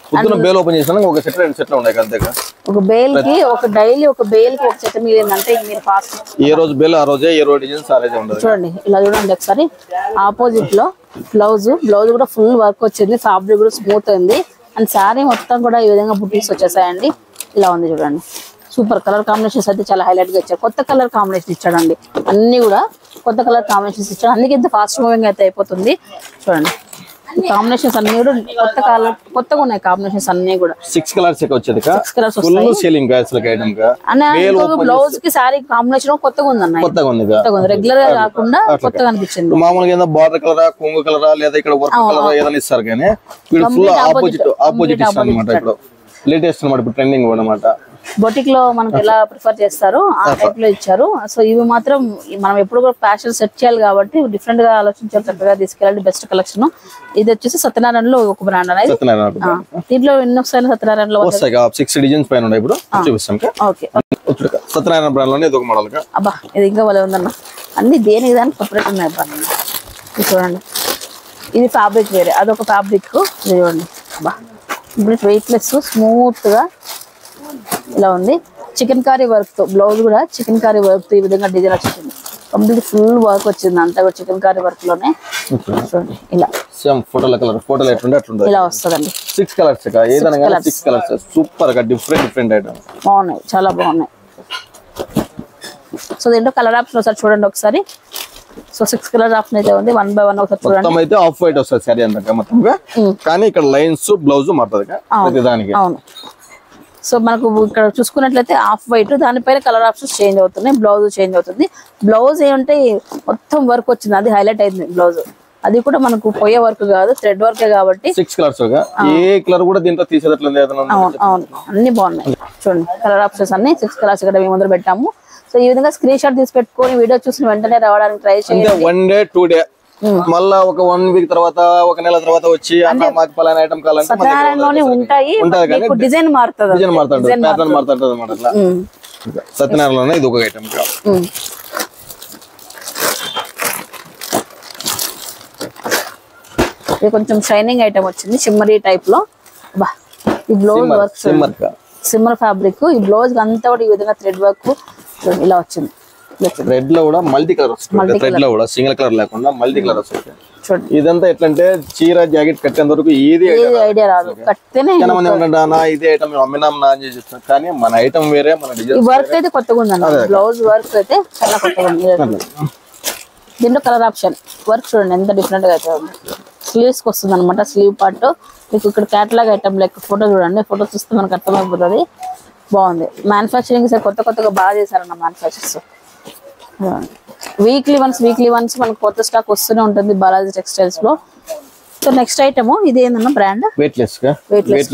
పొద్దున బేల్ ఓపెన్ చేసినా ఒక సెట్ 2 సెట్లు ఉన్నాయి అంతేగా. ఒక బేల్ కి ఒక డైలీ ఒక బేల్ కి ఒక సెట్ మిగిలిందంటే మీరు ఫాస్ట్ ఏ రోజు బేల్ ఆ రోజే, ఏ రోజు డిజైన్స్ ఆ రోజే ఉండదు. చూడండి ఇలా చూడండి ఒకసారి. ఆపోజిట్ లో బ్లౌజ్ కూడా ఫుల్ వర్క్ వచ్చింది. ఫ్యాబ్రిక్ కూడా స్మూత్ ఉంది. అండ్ శారీ మొత్తం కూడా ఈ విధంగా బుటీస్ వచ్చేసాయండి. ఇలా ఉంది చూడండి. సూపర్ కలర్ కాంబినేషన్స్ అయితే చాలా హైలైట్ గా ఇచ్చారు. కొత్త కలర్ కాంబినేషన్ ఇచ్చాడండి. అన్ని కూడా కొత్త కలర్ కాంబినేషన్స్ ఇచ్చాడు. అందుకే ఇంత ఫాస్ట్ మూవింగ్ అయితే అయిపోతుంది. చూడండి కాంబినేషన్స్ అన్ని కూడా కొత్తగా ఉన్నాయి. కాంబినేషన్స్ అన్ని కూడా 6 కలర్స్ వచ్చేది. 6 కలర్స్ ఫుల్ సేలింగ్ ఐటమ్ గా. బ్లౌజ్ కి సారీ కాంబినేషన్ కొత్తగా ఉందన్న. కొత్తగా ఉంది. రెగ్యులర్ గా కాకుండా కొత్తగా అనిపించింది. మామూలుగా బార్డర్ కలరా, కొంగు కలరా, లేదా ఇక్కడ వర్క్ కలరా ఏదైనా ఇస్తారు కానీ ఫుల్ ఆపోజిట్ ఇస్తారు అనమాట. ఇప్పుడు లేటెస్ట్ అనమాట, ఇప్పుడు ట్రెండింగ్ అనమాట. బొటిక్ లో మనకి ఎలా ప్రిఫర్ చేస్తారు ఆ టైప్ లో ఇచ్చారు. సో ఇవి మాత్రం మనం ఎప్పుడు కూడా ఫ్యాషన్ సెట్ చేయాలి కాబట్టి డిఫరెంట్ గా ఆలోచించాలి, చక్కగా తీసుకెళ్ళండి. Best collection. ఇది వచ్చేసి సత్యనారాయణలో ఒక బ్రాండ్ అనేది. దీంట్లో ఎన్ని వస్తాయి సత్యనారాయణలో? 6 డిజైన్స్ పైన ఉన్నాయి. ఇప్పుడు చూపిస్తాం. ఓకే, సత్యనారాయణ బ్రాండ్ లోనే ఇది ఒక మోడల్ గా. అబ్బా ఇది ఇంకా భలే ఉందన్న. అన్ని దేనికి దానికి సపరేట్ ఉన్నాయి. ఇది చూడండి. ఇది ఫ్యాబ్రిక్ వేరే, అదొక ఫ్యాబ్రిక్. చూడండి అబ్బా ఇప్పుడు వెయిట్ లెస్ స్మూత్ గా ఇలా ఉంది. చికెన్ కర్రీ వర్క్ తో బ్లౌజ్ కూడా చికెన్ కర్రీ వర్క్ తో ఈ విధంగా డిజైన్ వచ్చింది. కంప్లీట్ ఫుల్ వర్క్ వచ్చింది అంతా కూడా చికెన్ కర్రీ వర్క్ లోనే. చూడండి ఇలా సేమ్ ఫోటోలు ఎట్లుంటే అట్లుంది. ఇలా వస్తుందండి. 6 కలర్స్ ఏదైనా కానీ 6 కలర్స్ సూపర్ గా డిఫరెంట్ ఐటమ్ బాగున్నాయి, చాలా బాగున్నాయి. సో దీంట్లో కలర్ ఆప్షన్ ఒకసారి చూడండి ఒకసారి. సో 6 కలర్ ఆప్షన్ అయితే ఉంది. 1 by 1 ఒకసారి చూడండి. మొత్తం అయితే ఆఫ్ వైట్ వస్తుంది సారీ అంతా మొత్తంగా. కానీ ఇక్కడ లైన్స్ బ్లౌజ్ మారుతుంది ప్రతి దానికి. అవును. సో మనకు ఇక్కడ చూసుకున్నట్లయితే ఆఫ్ వైట్, దానిపైన కలర్ ఆప్షన్స్ చేంజ్ అవుతున్నాయి. బ్లౌజ్ చేంజ్ అవుతుంది. బ్లౌజ్ ఏమంటే మొత్తం వర్క్ వచ్చింది, అది హైలైట్ అయింది బ్లౌజ్. అది కూడా మనకు పోయే వర్క్ కాదు, థ్రెడ్ వర్క్ కాబట్టి 6 కలర్స్ ఏ కలర్ కూడా దీంట్లో తీసేటట్లేదు. అవును అన్ని బాగున్నాయి. చూడండి కలర్ ఆప్షన్స్ అన్ని 6 కలర్స్ ఇక్కడ మేము ముందర పెట్టాము. సో ఈ విధంగా స్క్రీన్ షాట్ తీసి పెట్టుకొని వీడియో చూసిన వెంటనే రావడానికి ట్రై చేయండి. 1 డే 2 డే మళ్ళా ఒక 1 వీక్ తర్వాత, ఒక నెల తర్వాత వచ్చి మాకు పలానా ఐటమ్ కావాలంటే సత్యనారాయణలోనే ఉంటాయి. డిజైన్ మారుతుంది, ప్యాటర్న్ మారుతుంటది అన్నమాట. అట్లా సత్యనారాయణలోనే ఇది ఒక ఐటమ్. ఇది కొంచెం షైనింగ్ ఐటమ్ వచ్చింది, షిమ్మరీ టైప్ లో. ఈ బ్లౌజ్ వర్క్ సిమ్మర్ ఫ్యాబ్రిక్. ఈ బ్లౌజ్ అంతా కూడా ఈ విధంగా థ్రెడ్ వర్క్ ఇలా వచ్చింది. రెడ్ లో కూడా మల్టీ కలర్ వస్తుంది. రెడ్ లో కూడా సింగిల్ కలర్ లేకుండా మల్టీ కలర్ వస్తుంది. ఇదంతా ఎట్లంటే చీర జాకెట్ కట్టేంత వరకు ఏది ఐడియా రాదు. కట్టేనే ఇదే ఐటమ్ అమ్మినాం నా అని చేస్తాం. కానీ మన ఐటమ్ వేరే, మన డిజైన్ వర్క్ అయితే కొత్తగా ఉందన్న. బ్లౌజ్ వర్క్ అయితే చాలా కొత్తగా ఉంది. దీంట్లో కలర్ ఆప్షన్ వర్క్ చూడండి ఎంత డిఫరెంట్ గా అయితే ఉంది. స్లీవ్స్ కి వస్తుంది అనమాట. స్లీవ్ పార్ట్ మీకు ఇక్కడ క్యాటలాగ్ ఐటమ్ లెక్క ఫోటో చూడండి. ఫోటో చూస్తే మనకు అర్థమైపోతుంది. బాగుంది. మ్యానుఫ్యాక్చరింగ్ కొత్తగా బాగా చేశారన్న మ్యానుఫ్యాక్చర్స్. వీక్లీ వన్స్ మనకు కొత్త స్టాక్ వస్తూనే ఉంటుంది బాలాజీ టెక్స్టైల్స్ లో. సో నెక్స్ట్ ఐటమ్ ఇది ఏందన్న బ్రాండ్? వెయిట్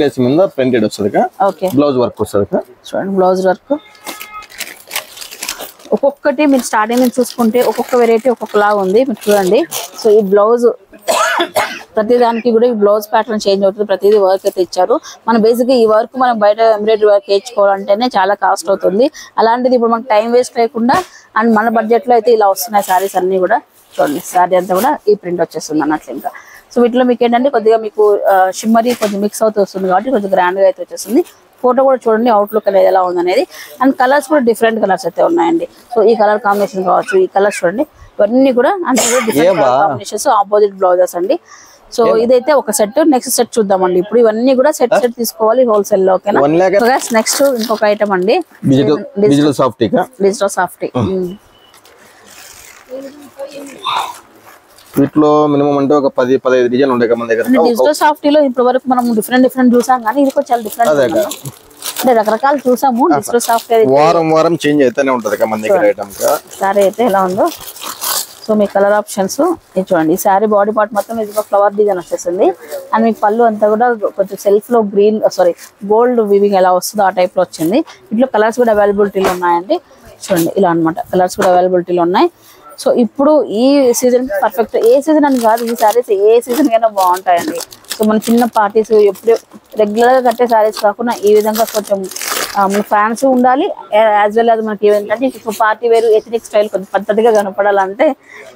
లెస్ మీద ప్రింటెడ్ వస్తుంది. ఓకే, బ్లౌజ్ వర్క్ వస్తుంది. చూడండి బ్లౌజ్ వర్క్ ఒక్కొక్కటి మీరు స్టార్టింగ్ నుంచి చూసుకుంటే ఒక్కొక్క వెరైటీ ఒక్కొక్కలాగా ఉంది. మీరు చూడండి. సో ఈ బ్లౌజ్ ప్రతి దానికి కూడా ఈ బ్లౌజ్ ప్యాటర్న్ చేంజ్ అవుతుంది. ప్రతిదీ వర్క్ అయితే ఇచ్చారు. మనం బేసిక్గా ఈ వర్క్ మనం బయట ఎంబ్రాయిడరీ వర్క్ వేయించుకోవాలంటేనే చాలా కాస్ట్ అవుతుంది. అలాంటిది ఇప్పుడు మనకు టైం వేస్ట్ లేకుండా అండ్ మన బడ్జెట్ లో అయితే ఇలా వస్తున్నాయి సారీస్ అన్ని కూడా. చూడండి సారీ అంతా కూడా ఈ ప్రింట్ వచ్చేస్తుంది అన్నట్లు. ఇంకా సో వీటిలో మీకు ఏంటంటే కొద్దిగా మీకు షిమ్మరీ కొంచెం మిక్స్ అవుతూ వస్తుంది కాబట్టి కొంచెం గ్రాండ్గా అయితే వచ్చేస్తుంది. ఫోటో కూడా చూడండి అవుట్లుక్ అనేది ఎలా ఉందనేది. అండ్ కలర్స్ కూడా డిఫరెంట్ కలర్స్ అయితే ఉన్నాయండి. సో ఈ కలర్ కాంబినేషన్ కావచ్చు, ఈ కలర్స్ చూడండి, ఇవన్నీ కూడా అంటే డిఫరెంట్ కాంబినేషన్స్, ఆపోజిట్ బ్లౌజెస్ అండి. సో ఇదైతే ఒక సెట్. నెక్స్ట్ సెట్ చూద్దామండి. ఇప్పుడు ఇవన్నీ కూడా సెట్ తీసుకోవాలి హోల్సేల్ లో. ఓకేనా. నెక్స్ట్ ఇంకొక ఐటమ్ అండి, డిజిటల్ సాఫ్టీ. వీటిలో మినిమం అంటే ఒక 10-15 డిజైన్ ఉంటాయి మన దగ్గర. డిజిటల్ సాఫ్టీలో ఇప్పటి వరకు మనం డిఫరెంట్ చూసాం, కానీ ఇది కూడా చాలా డిఫరెంట్ అంటే రకరకాలు చూసాము. డిజిటల్ సాఫ్టీ వారం చేంజ్ అయితేనే ఉంటది మన దగ్గర ఐటమ్. సారీ అయితే ఎలా ఉందో. సో మీ కలర్ ఆప్షన్స్ ఇది చూడండి. ఈ శారీ బాడీ పార్ట్ మొత్తం ఇది ఫ్లవర్ డిజైన్ వచ్చేస్తుంది. అండ్ మీకు పళ్ళు అంతా కూడా కొంచెం సెల్ఫ్ లో గోల్డ్ వీవింగ్ ఎలా వస్తుందో ఆ టైప్ లో వచ్చింది. ఇట్లా కలర్స్ కూడా అవైలబిలిటీలో ఉన్నాయండి. చూడండి ఇలా అనమాట, కలర్స్ కూడా అవైలబిలిటీలో ఉన్నాయి. సో ఇప్పుడు ఈ సీజన్ పర్ఫెక్ట్, ఏ సీజన్ అని కాదు, ఈ శారీస్ ఏ సీజన్ కైనా బాగుంటాయండి. సో మన చిన్న పార్టీస్ ఎప్పుడు రెగ్యులర్ గా కట్టే శారీస్ కాకుండా ఈ విధంగా కొంచెం మన ఫ్యాన్స్ ఉండాలి, యాజ్ వెల్ యాజ్ మనకి ఏంటంటే ఇప్పుడు పార్టీ వేరు ఎథనిక్ స్టైల్ కొంచెం పద్ధతిగా కనపడాలంటే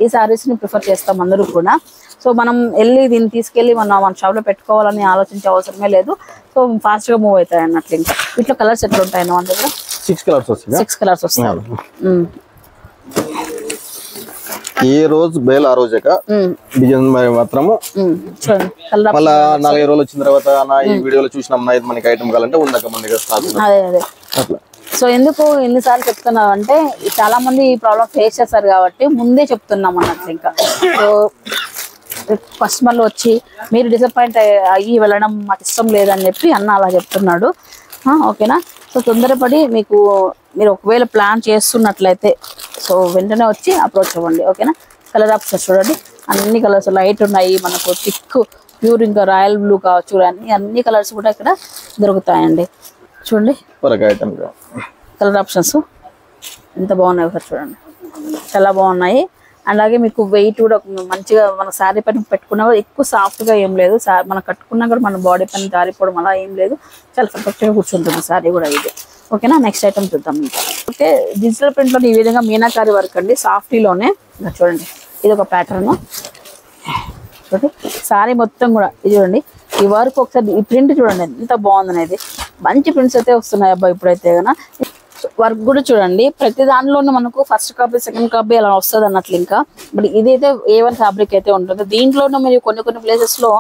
ఈ శారీస్ ని ప్రిఫర్ చేస్తాం అందరూ కూడా. సో మనం వెళ్ళి దీన్ని తీసుకెళ్ళి మన షాప్ లో పెట్టుకోవాలని ఆలోచించే అవసరమే లేదు. సో ఫాస్ట్ గా మూవ్ అవుతాయి అన్నట్లు. ఇంకా వీటిలో కలర్స్ ఎట్లా ఉంటాయి మన దగ్గర? 6 కలర్స్ వస్తాయి. ఏ రోజు బేల్ ఆ రోజే డిజైన్ మాత్రము మళ్ళా 4 రోజులు వచ్చిన తర్వాత ఈ వీడియోలో చూసినాం మనకి ఐటమ్ కావాలంటే ఉందాక మన దగ్గర స్టాక్. అదే సో ఎందుకు ఎన్నిసార్లు చెప్తున్నాం అంటే చాలా మంది ఈ ప్రాబ్లం ఫేస్ చేస్తారు కాబట్టి ముందే చెప్తున్నాం అన్నట్లు. ఇంకా సో కస్టమర్లు వచ్చి మీరు డిసప్పాయింట్ అయ్యి వెళ్ళడం మాకు ఇష్టం లేదని చెప్పి అన్న అలా చెప్తున్నాడు. ఓకేనా. సో తొందరపడి మీరు ఒకవేళ ప్లాన్ చేస్తున్నట్లయితే సో వెంటనే వచ్చి అప్రోచ్ అవ్వండి. ఓకేనా. కలర్ ఆప్షన్స్ చూడండి, అన్ని కలర్స్ లైట్ ఉన్నాయి, మనకు థిక్ ప్యూర్ ఇంకా రాయల్ బ్లూ కావచ్చు, అన్ని కలర్స్ కూడా ఇక్కడ దొరుకుతాయండి. చూడండి కలర్ ఆప్షన్స్ ఎంత బాగున్నాయి ఒకసారి చూడండి, చాలా బాగున్నాయి. అలాగే మీకు వెయిట్ కూడా మంచిగా మన శారీ పైన పెట్టుకున్నా కూడా ఎక్కువ సాఫ్ట్గా ఏం లేదు, మనం కట్టుకున్నా కూడా మన బాడీ పైన జారిపోవడం అలా ఏం లేదు, చాలా పర్ఫెక్ట్గా కూర్చుంటుంది శారీ కూడా ఇది. ఓకేనా. నెక్స్ట్ ఐటమ్ చూద్దాం. ఇంకా ఓకే, డిజిటల్ ప్రింట్లో ఈ విధంగా మీనాకారి వర్క్ అండి, సాఫ్టీలోనే. చూడండి ఇది ఒక ప్యాటర్న్. చూడండి శారీ మొత్తం కూడా ఇది చూడండి, ఈ వర్క్ ఒకసారి ఈ ప్రింట్ చూడండి ఎంత బాగుందనేది. మంచి ప్రింట్స్ అయితే వస్తున్నాయి అబ్బా ఇప్పుడైతే కదా. వర్క్ కూడా చూడండి, ప్రతి దానిలోనూ మనకు ఫస్ట్ కాపీ సెకండ్ కాపీ అలా వస్తుంది అన్నట్లు. ఇంకా బట్ ఇదైతే A1 ఫ్యాబ్రిక్ అయితే ఉంటుంది. దీంట్లోనూ మీరు కొన్ని ప్లేసెస్ లో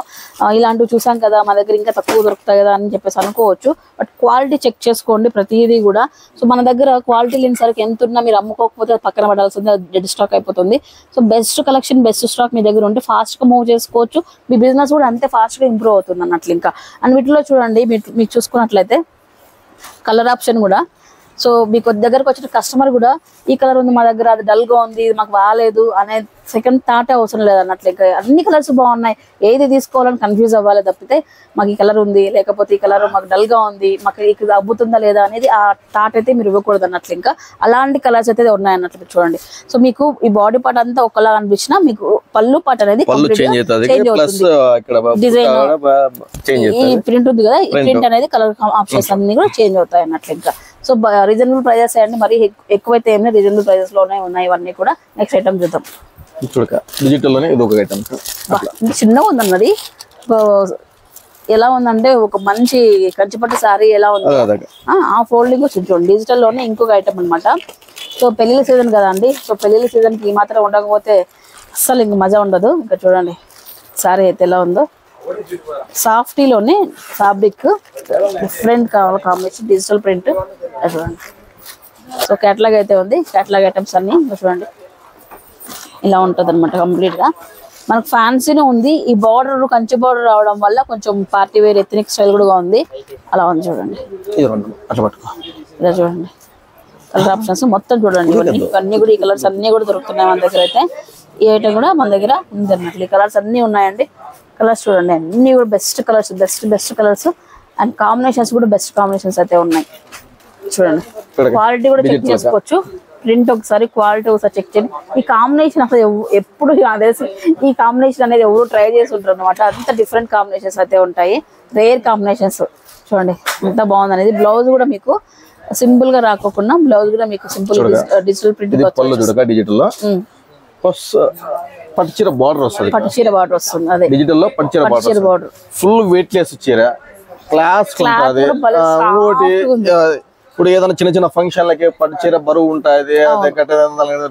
ఇలాంటివి చూసాం కదా మా దగ్గర ఇంకా తక్కువ దొరుకుతాయి కదా అని చెప్పేసి అనుకోవచ్చు. బట్ క్వాలిటీ చెక్ చేసుకోండి ప్రతిదీ కూడా. సో మన దగ్గర క్వాలిటీ లేని సరికి ఎంత ఉన్నా మీరు అమ్ముకోకపోతే పక్కన పడాల్సింది, డెడ్ స్టాక్ అయిపోతుంది. So best collection best stock మీ దగ్గర ఉంటే ఫాస్ట్ గా మూవ్ చేసుకోవచ్చు, మీ బిజినెస్ కూడా అంతే ఫాస్ట్ గా ఇంప్రూవ్ అవుతుంది అన్నట్లు. ఇంకా అండ్ వీటిలో చూడండి మీకు చూసుకున్నట్లయితే కలర్ ఆప్షన్ కూడా. సో మీకు దగ్గరకు వచ్చిన కస్టమర్ కూడా ఈ కలర్ ఉంది మా దగ్గర, అది డల్ గా ఉంది, ఇది మాకు బాగాలేదు అనే సెకండ్ థాట్ అవసరం లేదు అన్నట్లు. ఇంకా అన్ని కలర్స్ బాగున్నాయి, ఏది తీసుకోవాలని కన్ఫ్యూజ్ అవ్వాలి తప్పితే మాకు ఈ కలర్ ఉంది లేకపోతే ఈ కలర్ మాకు డల్ గా ఉంది, మాకు ఇది అబ్బుతుందా లేదా అనేది ఆ థాట్ అయితే మీరు ఇవ్వకూడదు అన్నట్లు. ఇంకా అలాంటి కలర్స్ అయితే ఉన్నాయి అన్నట్లు. చూడండి సో మీకు ఈ బాడీ పార్ట్ అంతా ఒకలా అనిపించినా మీకు పళ్ళు పార్ట్ అనేది చేంజ్ అవుతుంది. డిజైన్ ఈ ప్రింట్ ఉంది కదా, ఈ ప్రింట్ అనేది కలర్ ఆప్షన్స్ అన్ని కూడా చేంజ్ అవుతాయి అన్నట్లు. ఇంకా సో రీజనబుల్ ప్రైజెస్ అండి, మరి ఎక్కువైతే ఏమైనా రీజనబుల్ ప్రైజెస్ లోనే ఉన్నాయి ఇవన్నీ కూడా. నెక్స్ట్ ఐటమ్ చూద్దాం. చిన్నగా ఉందన్నది ఎలా ఉందంటే ఒక మంచి కంచిపట్టు శారీ ఎలా ఉంది ఆ ఫోల్డింగ్ చూడండి. డిజిటల్ లోనే ఇంకొక ఐటమ్ అనమాట. సో పెళ్లిళ్ళ సీజన్ కదా అండి, సో పెళ్లిళ్ళ సీజన్ కి ఈ మాత్రం ఉండకపోతే అస్సలు ఇంక మజా ఉండదు. ఇంకా చూడండి శారీ అయితే ఎలా ఉందో, సాఫ్టీలోనే fabric different combination digital print చూడండి. సో క్యాటలాగ్ అయితే ఉంది, క్యాటలాగ్ ఐటమ్స్ అన్ని చూడండి ఇలా ఉంటుంది అనమాట. కంప్లీట్ గా మనకు ఫ్యాన్సీనే ఉంది. ఈ బార్డర్ కంచి బార్డర్ రావడం వల్ల కొంచెం పార్టీ వేర్ ఎథనిక్ స్టైల్ కూడా ఉంది. అలా ఉంది చూడండి, ఇలా చూడండి కలర్ ఆప్షన్స్ మొత్తం చూడండి. ఇవన్నీ కూడా ఈ కలర్స్ అన్ని కూడా దొరుకుతున్నాయి మన దగ్గర అయితే. ఈ ఐటమ్ కూడా మన దగ్గర ఉంది అన్నట్లు. ఈ కలర్స్ అన్ని ఉన్నాయండి. కలర్స్ చూడండి అన్ని కూడా best colours, best colours and combinations కూడా బెస్ట్ కాంబినేషన్స్ అయితే ఉన్నాయి. చూడండి క్వాలిటీ కూడా చెక్ చేసుకోవచ్చు. ప్రింట్ ఒకసారి క్వాలిటీ ఒకసారి చెక్ చేయండి. ఈ కాంబినేషన్ అసలు ఎప్పుడు తెలిసి ఈ కాంబినేషన్ అనేది ఎవరు ట్రై చేసి ఉంటారు అనమాట. అంత డిఫరెంట్ కాంబినేషన్స్ అయితే ఉంటాయి, రేర్ కాంబినేషన్స్. చూడండి ఎంత బాగుంది అనేది. బ్లౌజ్ కూడా మీకు సింపుల్ గా రాకోకుండా బ్లౌజ్ కూడా మీకు సింపుల్ డిజిటల్ ప్రింట్ పట్టుచీర బార్డర్ వస్తుంది, పట్టుచీర బార్డర్ వస్తుంది. అదే డిజిటల్ లో పట్టుచీర బార్డర్, ఫుల్ వెయిట్ లెస్ చీర, క్లాస్ ఉంటుంది. ఇంకోటి ఇప్పుడు ఏదైనా చిన్న చిన్న ఫంక్షన్లకి పట్టుచీర బరువు ఉంటుంది, అదే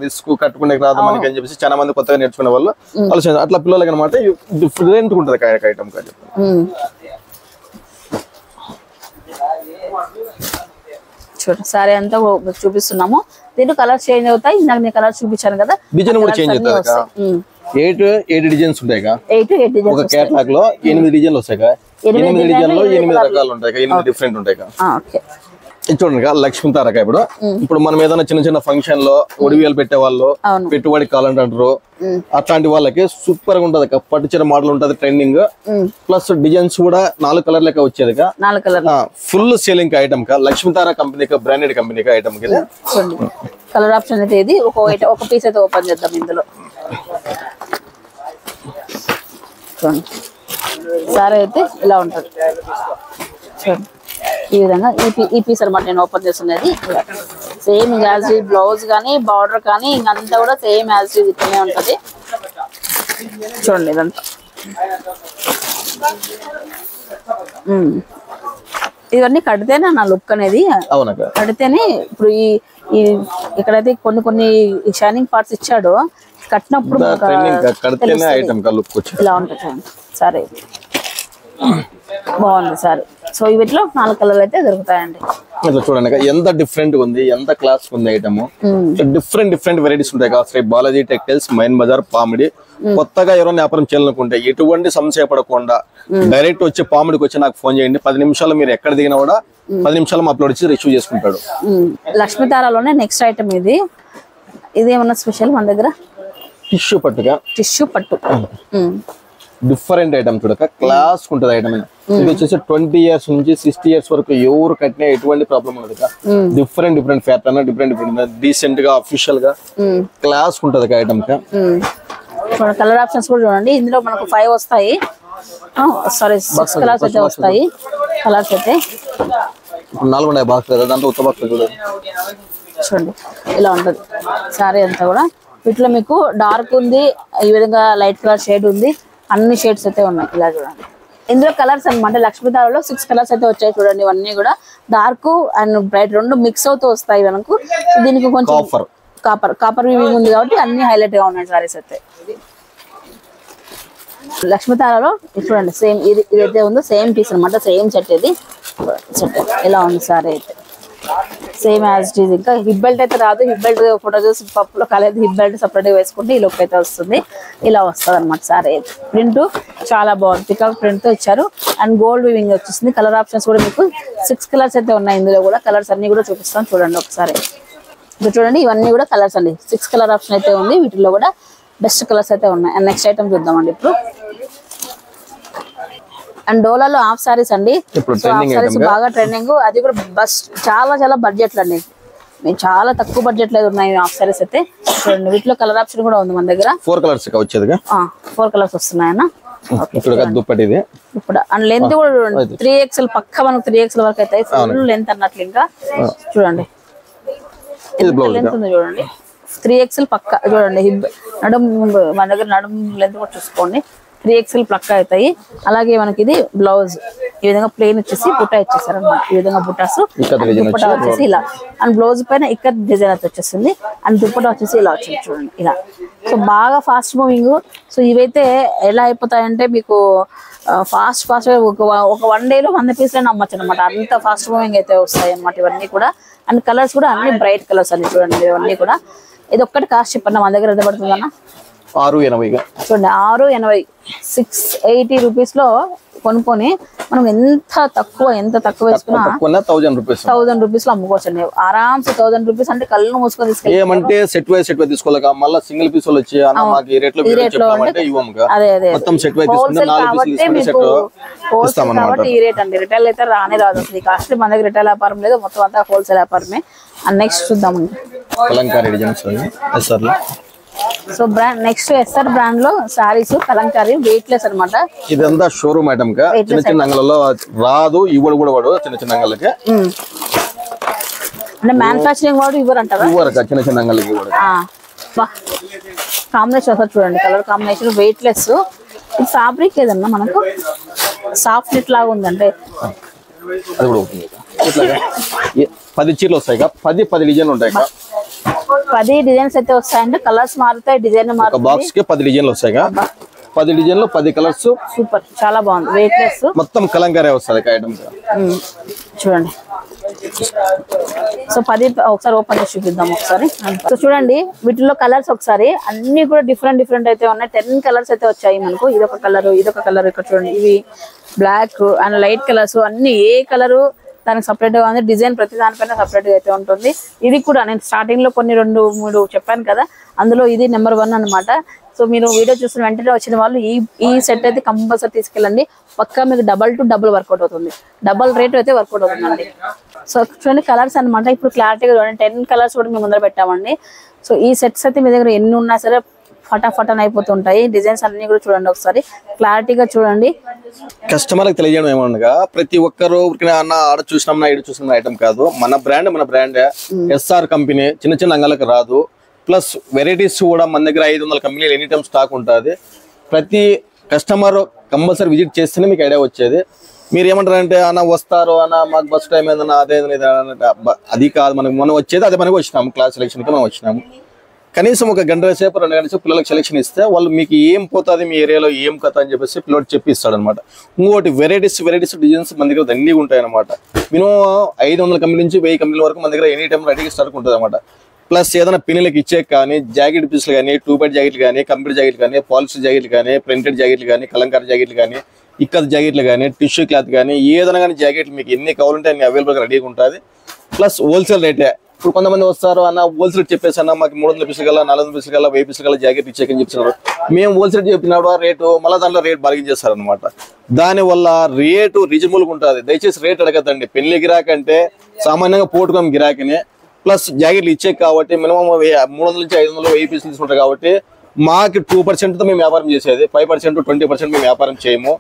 రిస్క్ కట్టుకునే రాదు మనకి అని చెప్పేసి చాలా మంది కొత్తగా నేర్చుకునే వాళ్ళు ఆలోచన. అట్లా పిల్లలకి అనమాట డిఫరెంట్ ఉంటుంది ఐటమ్. చూడండి సారీ అంతా చూపిస్తున్నాము. దీంట్లో కలర్ చేంజ్ అవుతాయి. ఇందాక నేను కలర్ చూపించాను కదా, డిజైన్ కూడా చేంజ్ అవుతుంది. 8 డిజైన్స్ ఉంటాయి. 8 ఒక కేటలాగ్ లో 8 డిజైన్లు వస్తాయి. 8 డిజైన్లో 8 రకాలు ఉంటాయి, 8 డిఫరెంట్ ఉంటాయి. చూడండి లక్ష్మీతారక. ఇప్పుడు మనం ఏదైనా చిన్న చిన్న ఫంక్షన్ లో ఒడివియాలు పెట్టే వాళ్ళు, పెట్టుబడి కావాలంటారు, అట్లాంటి వాళ్ళకి సూపర్ గా ఉంటది. పట్టుచీర మోడల్ ఉంటది ట్రెండింగ్, ప్లస్ డిజైన్స్ కూడా 4 కలర్ లెక్క వచ్చేది. Full selling item Lakshmitara company, branded company item. Colour option అయితే ఇది ఒక పీస్ అయితే ఓపెన్ చేద్దాం. ఇందులో సారీ అయితే ఇలా ఉంటది. చూడండి ఈ విధంగా ఈ పీస్ అనమాట నేను ఓపెన్ చేస్తున్నది. సేమ్ యాజ్ బ్లౌజ్ కానీ బార్డర్ కానీ ఇంకంతా కూడా సేమ్ యాజ్ ఇట్లనే ఉంటది. చూడండి ఇదంతా ఇవన్నీ కడితేనే నా లుక్ అనేది, కడితేనే. ఇప్పుడు ఈ ఇక్కడైతే కొన్ని షైనింగ్ పార్ట్స్ ఇచ్చాడు, కట్టినప్పుడు ఇలా ఉంటుంది. సరే బాగుంది సారీ. సో వీటిలో 4 కలర్లు అయితే దొరుకుతాయండి. ఇట్లా చూడండి ఎంత డిఫరెంట్ ఉంది, ఎంత క్లాస్ ఉంది ఐటమ్. డిఫరెంట్ వెరైటీస్ ఉంటాయి. Shri Balaji textiles, main bazaar, Pamidi. కొత్తగా ఎవరైనా వ్యాపారం చేయాలనుకుంటే ఎటువంటి సంశయ పడకుండా డైరెక్ట్ వచ్చి పామిడికి వచ్చి నాకు ఫోన్ చేయండి. 10 నిమిషాలు మీరు ఎక్కడ దిగినా కూడా 10 నిమిషాలు అప్లోడ్ చేసి రిసీవ్ చేసుకుంటాడు. లక్ష్మీతారాలోనే నెక్స్ట్ ఐటమ్ ఇది. ఇదేమన్నా స్పెషల్ మన దగ్గర టిష్యూ పట్టు డిఫరెంట్ ఐటమ్ చూడక క్లాస్ ఉంటుంది ఐటమ్. ఇది వచ్చేసి 20 ఇయర్స్ నుంచి 60 ఇయర్స్ వరకు ఎవరు కట్టినా ఎటువంటి ప్రాబ్లం ఉండదు. డిఫరెంట్ ప్యాటర్న్, డిఫరెంట్ డీసెంట్ గా అఫీషియల్ గా క్లాస్ ఉంటుంది ఐటమ్. కలర్ ఆప్షన్స్ కూడా చూడండి. ఇందులో మనకు 5 వస్తాయి, సారీ 6 కలర్స్ అయితే వస్తాయి. కలర్స్ అయితే 4 ఉన్నాయి బాక్స్ కదా, దాంట్లో ఉత్త బాక్స్ చూడండి. చూడండి ఇలా ఉంటుంది సారీ అంతా కూడా. వీటిలో మీకు డార్క్ ఉంది, ఈ విధంగా లైట్ కలర్ షేడ్ ఉంది, అన్ని షేడ్స్ అయితే ఉన్నాయి. ఇలా చూడండి ఇందులో కలర్స్ అనమాట. లక్ష్మీతారలో 6 కలర్స్ అయితే వచ్చాయి. చూడండి ఇవన్నీ కూడా డార్క్ అండ్ బ్రైట్ 2 మిక్స్ అవుతూ వస్తాయి మనకు. దీనికి కొంచెం కాపర్ వీవింగ్ ఉంది కాబట్టి అన్ని హైలైట్ గా ఉన్నాయి సారీస్ అయితే. లక్ష్మీతారలో చూడండి సేమ్ ఇదైతే ఉందో సేమ్ పీస్ అనమాట, సేమ్ సెట్. ఇది సెట్ ఇలా ఉంది సారీ అయితే, సేమ్ యాజ్ ఇట్ ఈజ్. ఇంకా హిప్ బెల్ట్ అయితే రాదు. హిప్ బెల్ట్ ఫోటో చూసి పప్పులో కాలేదు, హిప్ బెల్ట్ సపరేట్ గా వేసుకుంటే ఈ లుక్ అయితే వస్తుంది. ఇలా వస్తుంది అనమాట సారీ అయితే. ప్రింట్ చాలా బాగుంది, పికాక్ ప్రింట్ తో ఇచ్చారు అండ్ గోల్డ్ వీవింగ్ వచ్చేసింది. కలర్ ఆప్షన్స్ కూడా మీకు 6 కలర్స్ అయితే ఉన్నాయి. ఇందులో కూడా కలర్స్ అన్ని కూడా చూపిస్తాను చూడండి ఒకసారి. ఇప్పుడు చూడండి ఇవన్నీ కూడా కలర్స్ అండి. 6 కలర్ ఆప్షన్ అయితే ఉంది. వీటిలో కూడా బెస్ట్ కలర్స్ అయితే ఉన్నాయి. అండ్ నెక్స్ట్ ఐటమ్ చూద్దామండి ఇప్పుడు. అండ్ డోలాలో హాఫ్ సారీస్ అండి. సారీస్ బాగా ట్రెండింగ్. అది కూడా బస్ట్ చాలా బడ్జెట్లు అండి. మేము చాలా తక్కువ బడ్జెట్ లో ఉన్నాయి హాఫ్ సారీస్ అయితే. చూడండి వీటిలో కలర్ ఆప్షన్ కూడా ఉంది మన దగ్గర. 4 కలర్స్ వచ్చేదిగా, 4 కలర్స్ వస్తున్నాయన్న. ఇప్పుడు అండ్ లెంత్ కూడా చూడండి 3XL పక్క మనకు 3XL వరకు అయితే ఫుల్ లెంత్ అన్నట్లు. ఇంకా చూడండి లెంత్ ఉంది చూడండి 3XL పక్క. చూడండి నడుము మన దగ్గర నడుము లెంత్ కూడా చూసుకోండి. 3XL పక్క అవుతాయి. అలాగే మనకి ఇది బ్లౌజ్ ఈ విధంగా ప్లెయిన్ వచ్చేసి బుట్ట ఇచ్చేసారు అనమాట. ఈ విధంగా బుట్టాసు దుప్పటా వచ్చేసి ఇలా అండ్ బ్లౌజ్ పైన ఇక్కడ డిజైన్ అయితే వచ్చేసింది అండ్ దుప్పటా వచ్చేసి ఇలా వచ్చింది చూడండి ఇలా. సో బాగా ఫాస్ట్ మూవింగ్. సో ఇవైతే ఎలా అయిపోతాయంటే మీకు ఫాస్ట్ ఒక 1 డేలో 100 పీసులైనా అమ్మచ్చు అనమాట. అంత ఫాస్ట్ మూవింగ్ అయితే వస్తాయి అనమాట ఇవన్నీ కూడా. అండ్ కలర్స్ కూడా అన్ని బ్రైట్ కలర్స్ అన్ని చూడండి ఇవన్నీ కూడా. ఇది ఒక్కటి కాస్ట్ చెప్పండి మన దగ్గర ఎంత పడుతుందన్న? 680 చూడండి 680 680 రూపీస్ లో కొనుక్కొని మనం ఎంత తక్కువ వేసుకున్నా 1000 రూపీస్ లో అమ్ముకోవచ్చండి ఆరామ్స్. 1000 రూపీస్ అంటే కళ్ళు మూసుకొని తీసుకెళ్ళి ఏమంటే సెట్ వైస్ తీసుకోలేక మళ్ళీ సింగిల్ పీస్ వచ్చి కాబట్టి ఈ రేట్ అండి. రిటైల్ అయితే రానే రాదు అసలు. ఈ కాస్ట్ మన దగ్గర రిటైల్ వ్యాపారం లేదు, మొత్తం అంతా హోల్సేల్ వ్యాపారమే. అండ్ నెక్స్ట్ చూద్దామండి so brand. Next SR brand లో సారీస్ కలంకారీ వెయిట్ లెస్ అనమాట. ఇదంతా షోరూమ్ ఐటమ్ గా చిన్న అంగళ్ళలో రాదు, ఇవ్వడు కూడా చిన్న అంగళ్ళకి. అంటే మ్యానుఫాక్చరింగ్ వాడు ఇవ్వరు అంటారా? చిన్న అంగళ్ళకి కాంబినేషన్ ఒకసారి చూడండి, కలర్ కాంబినేషన్ వెయిట్లెస్. ఇది ఫ్యాబ్రిక్ ఏదన్నా మనకు సాఫ్ట్ నెట్ లాగా ఉందంటే అది కూడా ఓపెన్ ఇట్లాగా 10 చీరలు వస్తాయి, 10 డిజైన్లు ఉంటాయి. 10 డిజైన్స్ అయితే వస్తాయంటే కలర్స్ మారుతాయి, డిజైన్ మారుతాయి. బాక్స్ కి 10 డిజైన్లు వస్తాయి, 10 డిజైన్లు 10 కలర్స్. సూపర్, చాలా బాగుంది. వెయిట్లెస్ మొత్తం కలంకారీ వస్తుంది ఐటమ్. చూడండి. సో 10 ఒకసారి ఓపెన్ చేసి చూపిద్దాం ఒకసారి. సో చూడండి వీటిలో కలర్స్ ఒకసారి అన్ని కూడా డిఫరెంట్ అయితే ఉన్నాయి. 10 కలర్స్ అయితే వచ్చాయి మనకు. ఇదొక కలర్, ఇదొక కలర్, ఇక్కడ చూడండి ఇవి బ్లాక్ అండ్ లైట్ కలర్స్ అన్ని. ఏ కలరు దానికి సపరేట్ గా ఉంది, డిజైన్ ప్రతి దానిపైన సపరేట్ గా అయితే ఉంటుంది. ఇది కూడా నేను స్టార్టింగ్ లో కొన్ని 2-3 చెప్పాను కదా, అందులో ఇది నెంబర్ 1 అన్నమాట. సో మీరు వీడియో చూసిన వెంటనే వచ్చిన వాళ్ళు ఈ సెట్ అయితే కంపల్సరీ తీసుకెళ్ళండి. పక్కా మీకు డబుల్ వర్కౌట్ అవుతుంది, డబుల్ రేట్ అయితే వర్కౌట్ అవుతుందండి. సో చూడండి కలర్స్ అనమాట. ఇప్పుడు క్లారిటీగా చూడండి 10 కలర్స్ కూడా మేము ముందర పెట్టామండి. సో ఈ సెట్స్ అయితే మీ దగ్గర ఎన్ని ఉన్నా సరే ఫటాఫటన్ అయిపోతుంటాయి. డిజైన్స్ అన్ని కూడా చూడండి ఒకసారి క్లారిటీగా చూడండి. కస్టమర్కి తెలియజేయడం ఏమనగా ప్రతి ఒక్కరు అన్న ఆడ చూసినా ఇటు చూసిన ఐటమ్ కాదు, మన బ్రాండ్ ఎస్ఆర్ కంపెనీ చిన్న అంగలకు రాదు. ప్లస్ వెరైటీస్ కూడా మన దగ్గర 500 కంపెనీలు ఎనీ టైమ్ స్టాక్ ఉంటుంది. ప్రతి కస్టమర్ కంపల్సరీ విజిట్ చేస్తేనే మీకు ఐడియా వచ్చేది. మీరు ఏమంటారంటే అన్న వస్తారు అన్న మాకు బస్ టైం ఏదన్నా అదే అది కాదు, మనకు మనం వచ్చేది అదే మనకు వచ్చినాము. క్లాస్ సెలక్షన్కి మనం వచ్చినాము. కనీసం 1 గంట సేపు 2 గంటల సేపు పిల్లలకు సెలక్షన్ ఇస్తే వాళ్ళు మీకు ఏం పోతుంది మీ ఏరియాలో ఏం కథ అని చెప్పేసి పిల్లలు చెప్పిస్తాడు అనమాట. ఇంకోటి వెరైటీస్ డిజైన్స్ మన దగ్గర దండిగా ఉంటాయి అనమాట. మినిమం 500 కంపెనీ నుంచి 1000 కంపెనీల వరకు మన దగ్గర ఎనీ టైం రెడీగా స్టాక్ ఉంటుంది అనమాట. ప్లస్ ఏదైనా పిన్నులకు ఇచ్చే కానీ జాకెట్ పీసులు కానీ 2 జాకెట్లు కానీ కంప్యూటర్ జాకెట్లు కానీ పాలిస్టర్ జాకెట్లు కానీ ప్రింటెడ్ జాకెట్లు కానీ కలంకారీ జాకెట్లు కానీ ఇక్కత్ జాకెట్లు కానీ టిష్యూ క్లాత్ కానీ ఏదైనా కానీ జాకెట్లు మీకు ఎన్ని కావాలంటే అన్ని అవైలబుల్గా రెడీగా ఉంటుంది. ప్లస్ హోల్సేల్ రేటే. ఇప్పుడు కొంతమంది వస్తారు అన్న హోల్సేల్ చెప్పేసి అన్న మాకు 300 పీసులు కల్లా 400 పీసులు కల్లా 1000 పీసులు కల్లా జాకెట్ ఇచ్చేకని చెప్తున్నారు. మేము హోల్సేల్ చెప్పినాడు రేటు మళ్ళీ దాంట్లో రేట్ బార్గెన్ చేస్తారు అనమాట. దానివల్ల రేటు రీజనబుల్గా ఉంటుంది. దయచేసి రేట్ అడగద్దండి. పెళ్లి గిరాక్ అంటే సామాన్యంగా పోటుకోం గిరాకీని. ప్లస్ జాకెట్లు ఇచ్చే కాబట్టి మినిమం 300 నుంచి 500 1000 పీసులు తీసుకుంటారు కాబట్టి మాకు 2%తో మేము వ్యాపారం చేసేది, 5% 20% మేము వ్యాపారం చేయము.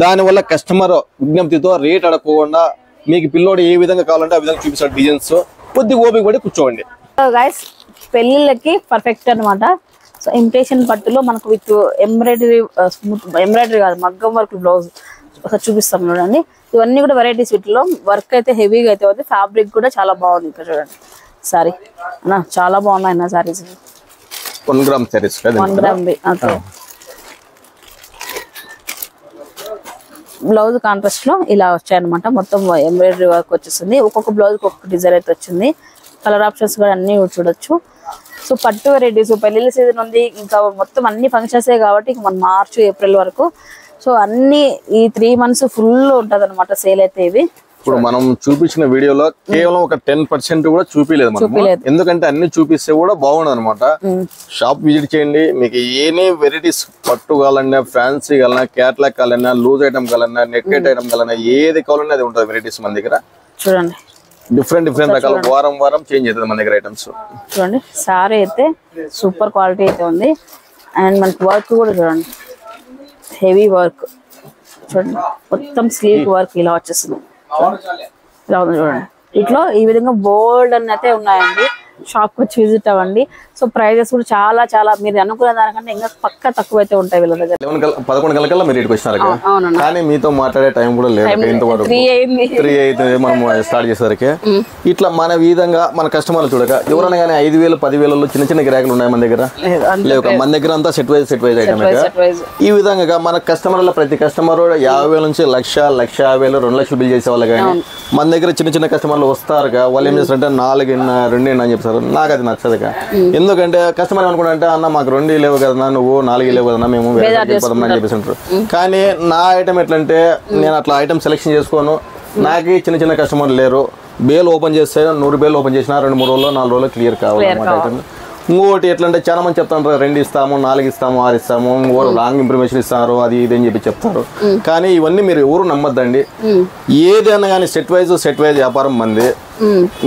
దానివల్ల కస్టమర్ విజ్ఞప్తితో రేట్ అడగకుండా మీకు పిల్లోడు ఏ విధంగా కావాలంటే ఆ విధంగా చూపిస్తాడు డిజైన్స్. కొద్దిగా ఓపిక పడి కూర్చోండి. గైస్ పెళ్ళిళ్ళకి పర్ఫెక్ట్ అనమాట. సో ఇమిటేషన్ పట్టులో మనకు విత్ ఎంబ్రాయిడరీ కాదు మగ్గం వర్క్ బ్లౌజ్ ఒకసారి చూపిస్తాం చూడండి. ఇవన్నీ కూడా వెరైటీస్. వీటిలో వర్క్ అయితే హెవీగా అయితే ఉంది. ఫ్యాబ్రిక్ కూడా చాలా బాగుంది. ఇక్కడ చూడండి సారీ అన్న చాలా బాగున్నాయి అన్న saris. 1 gram saris 1 gram. Okay blouse contrast లో ఇలా వచ్చాయన్నమాట. మొత్తం ఎంబ్రాయిడరీ వర్క్ వచ్చేస్తుంది. ఒక్కొక్క బ్లౌజ్ ఒక్కొక్క డిజైన్ అయితే వచ్చింది. కలర్ ఆప్షన్స్ కూడా అన్ని చూడొచ్చు. సో పట్టు వెరైటీస్ పెళ్లిళ్ళ సీజన్ ఉంది. ఇంకా మొత్తం అన్ని ఫంక్షన్సే కాబట్టి మన మార్చ్ ఏప్రిల్ వరకు. సో అన్ని ఈ 3 months ఫుల్ ఉంటది అనమాట సేల్ అయితే. ఇవి ఇప్పుడు మనం చూపించిన వీడియోలో కేవలం 10% కూడా చూపించలేదు మనం. ఎందుకంటే అన్ని చూపిస్తే కూడా బాగుండదు అనమాట. షాప్ విజిట్ చేయండి. మీకు ఏనే వెరైటీస్ పట్టు కావాలన్నా ఫ్యాన్సీ కావాలన్నా క్యాట్లాగ్ కావాలన్నా లూజ్ ఐటమ్ కావాలన్నా నెట్ ఐటమ్ కావాలన్నా ఏది కావాలన్నా అది ఉంటుంది వెరైటీస్ మన దగ్గర. చూడండి డిఫరెంట్ రకాల వారం చేంజ్ అవుతుంది మన దగ్గర ఐటమ్స్. చూడండి సారీ అయితే సూపర్ క్వాలిటీ అయితే ఉంది. అండ్ మనకి వర్క్ కూడా చూడండి హెవీ వర్క్. చూడండి మొత్తం స్లీవ్ వర్క్ ఇలా వచ్చేస్తుంది. ఇలా ఉంది చూడండి. ఇట్లా ఈ విధంగా బోల్డ్ అని అయితే ఉన్నాయండి. షాప్ వచ్చి విజిట్ అవ్వండి. సో ప్రైజెస్ కూడా చాలా మీరు అనుకున్న దానికంటే ఇంకా పక్క తక్కువ అయితే ఉంటాయి వీళ్ళ దగ్గర. 11 గంటలకల్లా మీరు ఇక్కడికి వచ్చినారు కానీ మీతో మాట్లాడే టైం కూడా లేదు. 3 అయితే మనం స్టార్ట్ చేసేసరికి ఇట్లా మన విధంగా మన కస్టమర్లు చూడక ఎవరైనా కానీ 5000 10,000 చిన్న గిరాకులు ఉన్నాయి మన దగ్గర లేవు. మన దగ్గర అంతా సెట్ వైజ్ ఐటమ్. ఈ విధంగా మన కస్టమర్ల ప్రతి కస్టమర్ 50,000 నుంచి 1,00,000 1,50,000 2 లక్షలు బిల్ చేసే వాళ్ళు కానీ మన దగ్గర చిన్న కస్టమర్లు వస్తారు. వాళ్ళు ఏం చేస్తారంటే 4 2 అని చెప్తారు. నాకు అది నచ్చదు. ఎందుకంటే కస్టమర్ ఏమనుకుంటే అన్న మాకు 2 లేవు కదా నువ్వు 4 లేవు కదా మేము అని చెప్పేసి అంటారు. కానీ నా ఐటమ్ ఎట్లంటే నేను అట్లా ఐటమ్ సెలెక్షన్ చేసుకోను. నాకు చిన్న కస్టమర్లు లేరు. బేల్ ఓపెన్ చేస్తే 100 బేల్ ఓపెన్ చేసినా 2-3 రోజుల్లో 4 రోజుల్లో క్లియర్ కావాలి ఐటమ్. ఇంకోటి ఎట్లంటే చాలా మంది చెప్తారు 2 ఇస్తాము 4 ఇస్తాము 6 ఇస్తాము రాంగ్ ఇన్ఫర్మేషన్ ఇస్తారు అది ఇది అని చెప్పి చెప్తారు. కానీ ఇవన్నీ మీరు ఎవరు నమ్మద్దండి. ఏదైనా కానీ సెట్ వైజ్ వ్యాపారం మంది.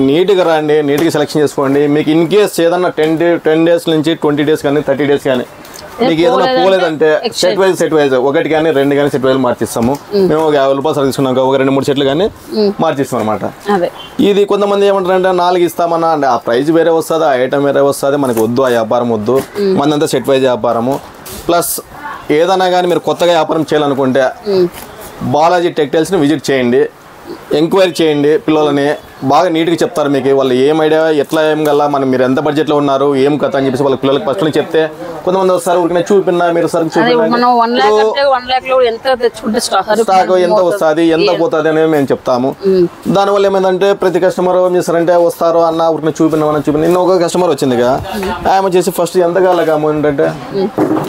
నీట్గా రండి, నీట్గా సెలెక్షన్ చేసుకోండి. మీకు ఇన్ కేస్ ఏదన్నా 10 days నుంచి 20 days కానీ 30 days కానీ మీకు ఏదైనా పోలేదంటే సెట్ వైజ్ ఒకటి కానీ రెండు కానీ సెట్ వైజ్ మార్చిస్తాము. మేము ఒక 50 రూపాయలు సర్వీస్ తీసుకున్నాం, ఒక 2-3 సెట్లు కానీ మార్చిస్తాం అనమాట. ఇది కొంతమంది ఏమంటారంటే 4 ఇస్తామన్నా అంటే ఆ ప్రైస్ వేరే వస్తుంది, ఆ ఐటమ్ వేరే వస్తుంది, మనకి వద్దు, ఆ వ్యాపారం వద్దు, మనదంతా సెట్ వైజ్ వ్యాపారము. ప్లస్ ఏదైనా కానీ మీరు కొత్తగా వ్యాపారం చేయాలనుకుంటే బాలాజీ టెక్స్టైల్స్ని విజిట్ చేయండి, ఎంక్వైరీ చేయండి. పిల్లలని బాగా నీట్గా చెప్తారు మీకు, వాళ్ళు ఏం ఐడియా ఎట్లా ఏం గల్లా మనం మీరు ఎంత బడ్జెట్లో ఉన్నారు ఏం కథ అని చెప్పేసి వాళ్ళ పిల్లలకి ఫస్ట్ నుంచి చెప్తే కొంతమంది వస్తారు ఊరికనే చూపినా మీరు సరుకు స్టాక్ ఎంత వస్తుంది ఎంత పోతుంది అనేది మేము చెప్తాము. దానివల్ల ఏమైందంటే ప్రతి కస్టమర్ ఏం చేస్తారంటే వస్తారు అన్న ఊరికనే చూపినా నిన్న ఒక కస్టమర్ వచ్చిందిగా ఆమె చేసి ఫస్ట్ ఎంత కాలేక అమౌంట్ అంటే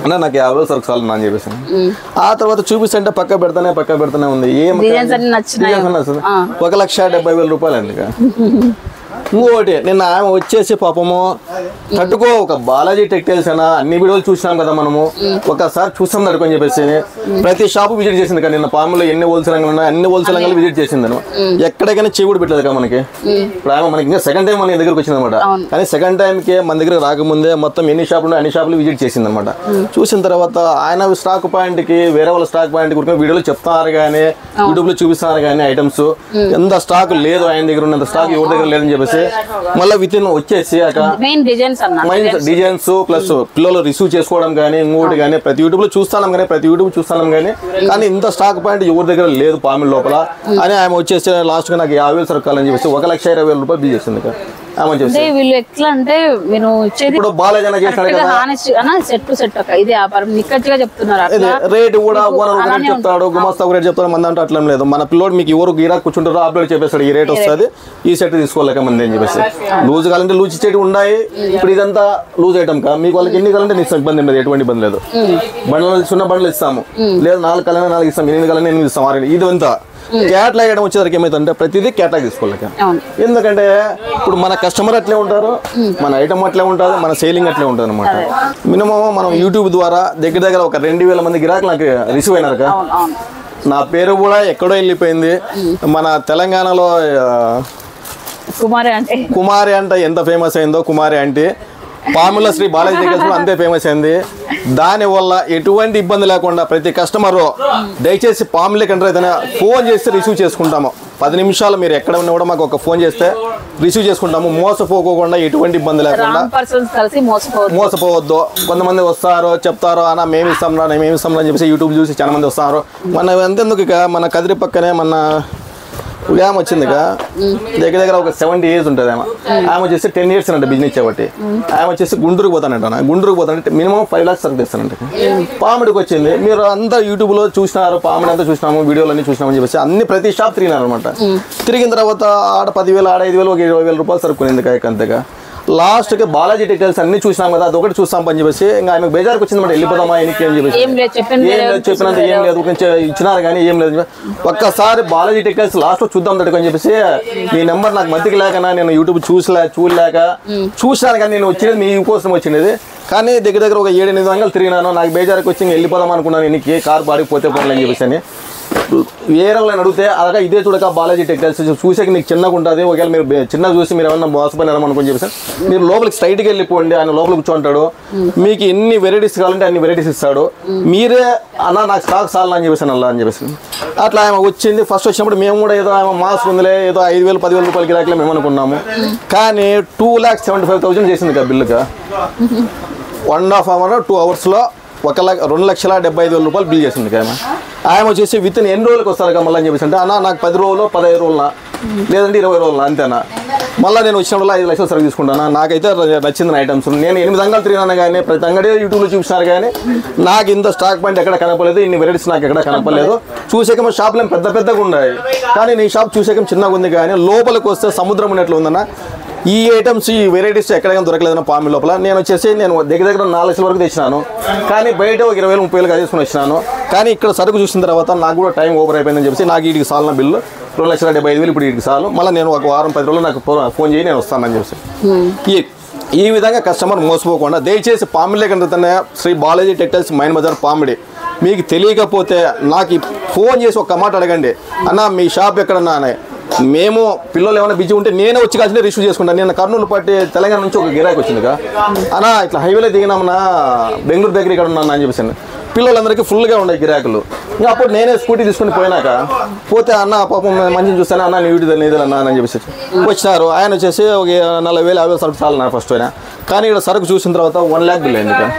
అన్న నాకు 50 సరుకు చాలు అని చెప్పేసి ఆ తర్వాత చూపిస్తుంటే పక్క పెడతానే ఉంది. ఏం 1,70,000 రూపాయలు అండి. ఇంకోటి నిన్న ఆమె వచ్చేసి పాపము తట్టుకో ఒక బాలాజీ టెక్స్టైల్స్ అయినా అన్ని వీడియోలు చూసినాం కదా మనము, ఒకసారి చూస్తాం తట్టుకొని చెప్పేసి ప్రతి షాపు విజిట్ చేసింది కదా. నిన్న పాములో ఎన్ని హోల్సేల్ అంగలు ఉన్నాయి అన్ని హోల్సేల్ అంగలు విజిట్ చేసింది. ఎక్కడికైనా చెవి కూడా పెట్టలేదు కదా మనకి. ఇప్పుడు ఆమె మనకి ఇంకా సెకండ్ టైం మన దగ్గరకు వచ్చింది అనమాట. కానీ సెకండ్ టైంకి మన దగ్గర రాకముందే మొత్తం ఎన్ని షాపులు అన్ని షాపులు విజిట్ చేసింది అనమాట. చూసిన తర్వాత ఆయన స్టాక్ పాయింట్కి వేరే వాళ్ళ స్టాక్ పాయింట్కి కూడా వీడియోలు చెప్తున్నారు కానీ యూట్యూబ్ లో చూపిస్తున్నారు కానీ ఐటమ్స్ ఎంత స్టాక్ లేదు ఆయన దగ్గర ఉన్నంత స్టాక్ ఎవరి దగ్గర లేదని చెప్పేసి మళ్ళీ విత్ ఇన్ వచ్చేసి డిజైన్స్ ప్లస్ పిల్లలు రిసీవ్ చేసుకోవడం కానీ ఇంకోటి కానీ ప్రతి యూట్యూబ్ లో చూస్తాం కానీ ఇంత స్టాక్ పాయింట్ ఎవరి దగ్గర లేదు పామిల్ లోపల అని ఆమె వచ్చేసి లాస్ట్ గా నాకు 50,000 సరుకాలని చెప్పేసి 1,20,000 రూపాయలు బిల్ చేసింది. వీళ్ళు ఎట్లా అంటే నేను ఇప్పుడు బాలాజీ రేట్ కూడా ఓనర్ చెప్తాడు, గుమాస్తా రేట్ చెప్తాడు, మన దాంట్లో అట్లా లేదు. మన పిల్లోడు మీకు ఎవరు గిరా కూర్చుంటారో అప్లోడ్ చెప్పేస్తాడు ఈ రేట్ వస్తుంది ఈ సెట్ తీసుకోలేక మంది అని చెప్పేసి. లూజ్ కావాలంటే లూజ్ ఇచ్చేటి ఉన్నాయి. ఇప్పుడు ఇదంతా లూజ్ ఐటమ్ కా మీకు వాళ్ళకి ఎన్ని కావాలంటే ఇస్తాం, ఇబ్బంది లేదు, ఎటువంటి ఇబ్బంది లేదు. బండ్లు చిన్న బండ్లు ఇస్తాము, లేదు 4 కావాలన్నా 4 ఇస్తాం, 8 కావాలన్నా 8 ఇస్తాం. ఇదంతా క్యాట్లాగ్ ఐటమ్ వచ్చేసరికి ఏమైతుందంటే ప్రతిదీ క్యాట్లాగ్ తీసుకోలేక. ఎందుకంటే ఇప్పుడు మన కస్టమర్ అట్లే ఉంటారు, మన ఐటమ్ అట్లే ఉంటుంది, మన సేలింగ్ అట్లే ఉంటుంది అనమాట. మినిమం మనం యూట్యూబ్ ద్వారా దగ్గర ఒక 2,000 మంది గిరాకులు నాకు రిసీవ్ అయినారు కదా. నా పేరు కూడా ఎక్కడో వెళ్ళిపోయింది. మన తెలంగాణలో కుమారి అంటే ఎంత ఫేమస్ అయిందో కుమారి అంటే పాముల శ్రీ బాలాజీ టెక్స్టైల్స్ అంతే ఫేమస్ అయింది. దానివల్ల ఎటువంటి ఇబ్బంది లేకుండా ప్రతి కస్టమరు దయచేసి పాముల కంటే ఫోన్ చేస్తే రిసీవ్ చేసుకుంటాము. 10 నిమిషాలు మీరు ఎక్కడ ఉన్నా కూడా మాకు ఒక ఫోన్ చేస్తే రిసీవ్ చేసుకుంటాము. మోసపోకుండా ఎటువంటి ఇబ్బంది లేకుండా మోసపోవద్దు. కొంతమంది వస్తారు చెప్తారు అన్న మేము ఇస్తాం అని చెప్పేసి యూట్యూబ్ చూసి చాలా మంది వస్తారు. మన ఎంతెందుకు ఇక మన కదిరి పక్కనే మన ఆమె వచ్చింది దగ్గర ఒక 70 ఏజ్ ఉంటుంది. ఆమె వచ్చేసి 10 years అంటే బిజినెస్ కాబట్టి ఆమె వచ్చేసి గుంటూరుకు పోతానంటే మినిమం 5 lakhs సరుకు తెస్తానంటే. పామిడికి వచ్చింది, మీరు అంతా యూట్యూబ్ లో చూసినారు, పామిడి అంతా చూసినాము, వీడియోలు అన్ని చూసినామని చెప్పేసి అన్ని ప్రతి షాప్ తిరిగినారు అనమాట. తిరిగిన తర్వాత ఆడ 10,000 ఆడ 5,000 ఒక 20,000 రూపాయలు సరుకునింది అంతగా. లాస్ట్కి బాలాజీ టెక్స్టైల్స్ అన్ని చూసినాం కదా, అదొకటి చూస్తాం పని చెప్పేసి ఇంకా ఆమెకు బేజార్కి వచ్చింది మాట. వెళ్ళిపోదామా ఆయనకి ఏం చెప్పేసి చెప్పినంత ఏం లేదు, ఇచ్చినారు కానీ ఏం లేదు. ఒక్కసారి బాలాజీ టెక్స్టైల్స్ లాస్ట్ లో చూద్దాం తట్టుకొని చెప్పేసి మీ నెంబర్ నాకు మధ్యకి లేకనా నేను యూట్యూబ్ చూసినాను కానీ నేను వచ్చినది మీ కోసం వచ్చినది. కానీ దగ్గర ఒక 7-8 వందలు తిరిగినాను. నాకు బేజార్కి వచ్చి వెళ్ళిపోదాం అనుకున్నాను, ఎన్నికి కారు బాడికి పోతే పోనీ అని చెప్పేసి అని. వేరే వాళ్ళని అడిగితే అలాగా ఇదే చూడక బాలాజీ టెక్స్టైల్స్ చూసాక నీకు చిన్నగా ఉంటుంది, ఒకవేళ మీరు చిన్నగా చూసి మీరు ఏమన్నా మోసపోయినారని అనుకుని చెప్పేసి మీరు లోపలికి స్ట్రైట్గా వెళ్ళిపోండి, ఆయన లోపలికి కూర్చోంటాడు, మీకు ఎన్ని వెరైటీస్ కావాలంటే అన్ని వెరైటీస్ ఇస్తాడు. మీరే అన్న నాకు స్టాక్ చాలని అని చెప్పేసి అలా అని చెప్పేసి అట్లా ఆమె వచ్చింది. ఫస్ట్ వచ్చినప్పుడు మేము కూడా ఏదో ఆమె మాస్క్ ఉందిలే ఏదో 5,000 10,000 రూపాయల గిరాకీలో మేము అనుకున్నాము. కానీ 2,75,000 చేసింది కదా బిల్లుగా. 1.5 hour 2 hours 2,75,000 రూపాయలు బిల్ చేసింది ఆమె. ఆమె వచ్చేసి విత్ ఇన్ ఎన్ని రోజులకు వస్తారు కదా మళ్ళీ అని చెప్పేసి అంటే అన్న నాకు 10 రోజులు 15 రోజుల లేదంటే 20 రోజుల అంతేనా. మళ్ళీ నేను వచ్చినప్పుడు 5 లక్షలు సరుకు తీసుకుంటాను. నాకైతే నచ్చింది ఐటమ్స్. నేను 8 అంగళ్ళు తిరిగినాను కానీ ప్రతి అంగడి యూట్యూబ్లో చూపిస్తున్నారు కానీ నాకు ఇంత స్టాక్ పాయింట్ ఎక్కడ కనపడలేదు, ఇన్ని వెరైటీస్ నాకు ఎక్కడ కనపడలేదు. చూసాక మా షాప్లో పెద్దగా ఉన్నాయి కానీ నీ షాప్ చూసాక చిన్నగా ఉంది. కానీ లోపలికి వస్తే సముద్రం ఉన్నట్లు ఉందన్న. ఈ ఐటమ్స్ ఈ వెరైటీస్ ఎక్కడైనా దొరకలేదన్న పామి లోపల. నేను వచ్చేసి దగ్గర 4 లక్షల వరకు తెచ్చినాను కానీ బయట ఒక 20,000 30,000 తీసుకుని వచ్చినాను. కానీ ఇక్కడ సరుకు చూసిన తర్వాత నాకు కూడా టైం ఓవర్ అయిపోయిందని చెప్పేసి నాకు వీటికి సాలిన బిల్లు 2,75,000 ఇప్పుడు వీటికి చాలు. మళ్ళీ నేను ఒక వారం 10 రోజులు నాకు ఫోన్ చేయి నేను వస్తానని చెప్పేసి ఈ విధంగా కస్టమర్ మోసపోకుండా దయచేసి పామిడి కంటే Shri Balaji textiles main bazaar Pamidi. మీకు తెలియకపోతే నాకు ఫోన్ చేసి ఒక మాట అడగండి, అన్న మీ షాప్ ఎక్కడన్నా అని. మేము పిల్లలు ఏమైనా బిజీ ఉంటే నేనే వచ్చి కలిసి రిసీవ్ చేసుకుంటాను. నేను కర్నూలు పట్టి తెలంగాణ నుంచి ఒక గిరాకీ వచ్చిందిగా, అన్న ఇట్లా హైవేలో దిగినామన్నా బెంగళూరు బేకరీ ఇక్కడ ఉన్నాను అని చెప్పేసి పిల్లలందరికీ ఫుల్గా ఉన్నాయి గిరాకులు. ఇంకా అప్పుడు నేనే స్కూటీ తీసుకుని పోయినాక పోతే అన్న పాపం మంచిని చూస్తాను అన్న నీది అన్న అని చెప్పేసి వచ్చినారు. ఆయన వచ్చేసి ఒక 40,000-50,000 సరుకు చాలన్నా ఫస్ట్ అయినా. కానీ ఇక్కడ సరుకు చూసిన తర్వాత 1 lakh బిల్ అయింది.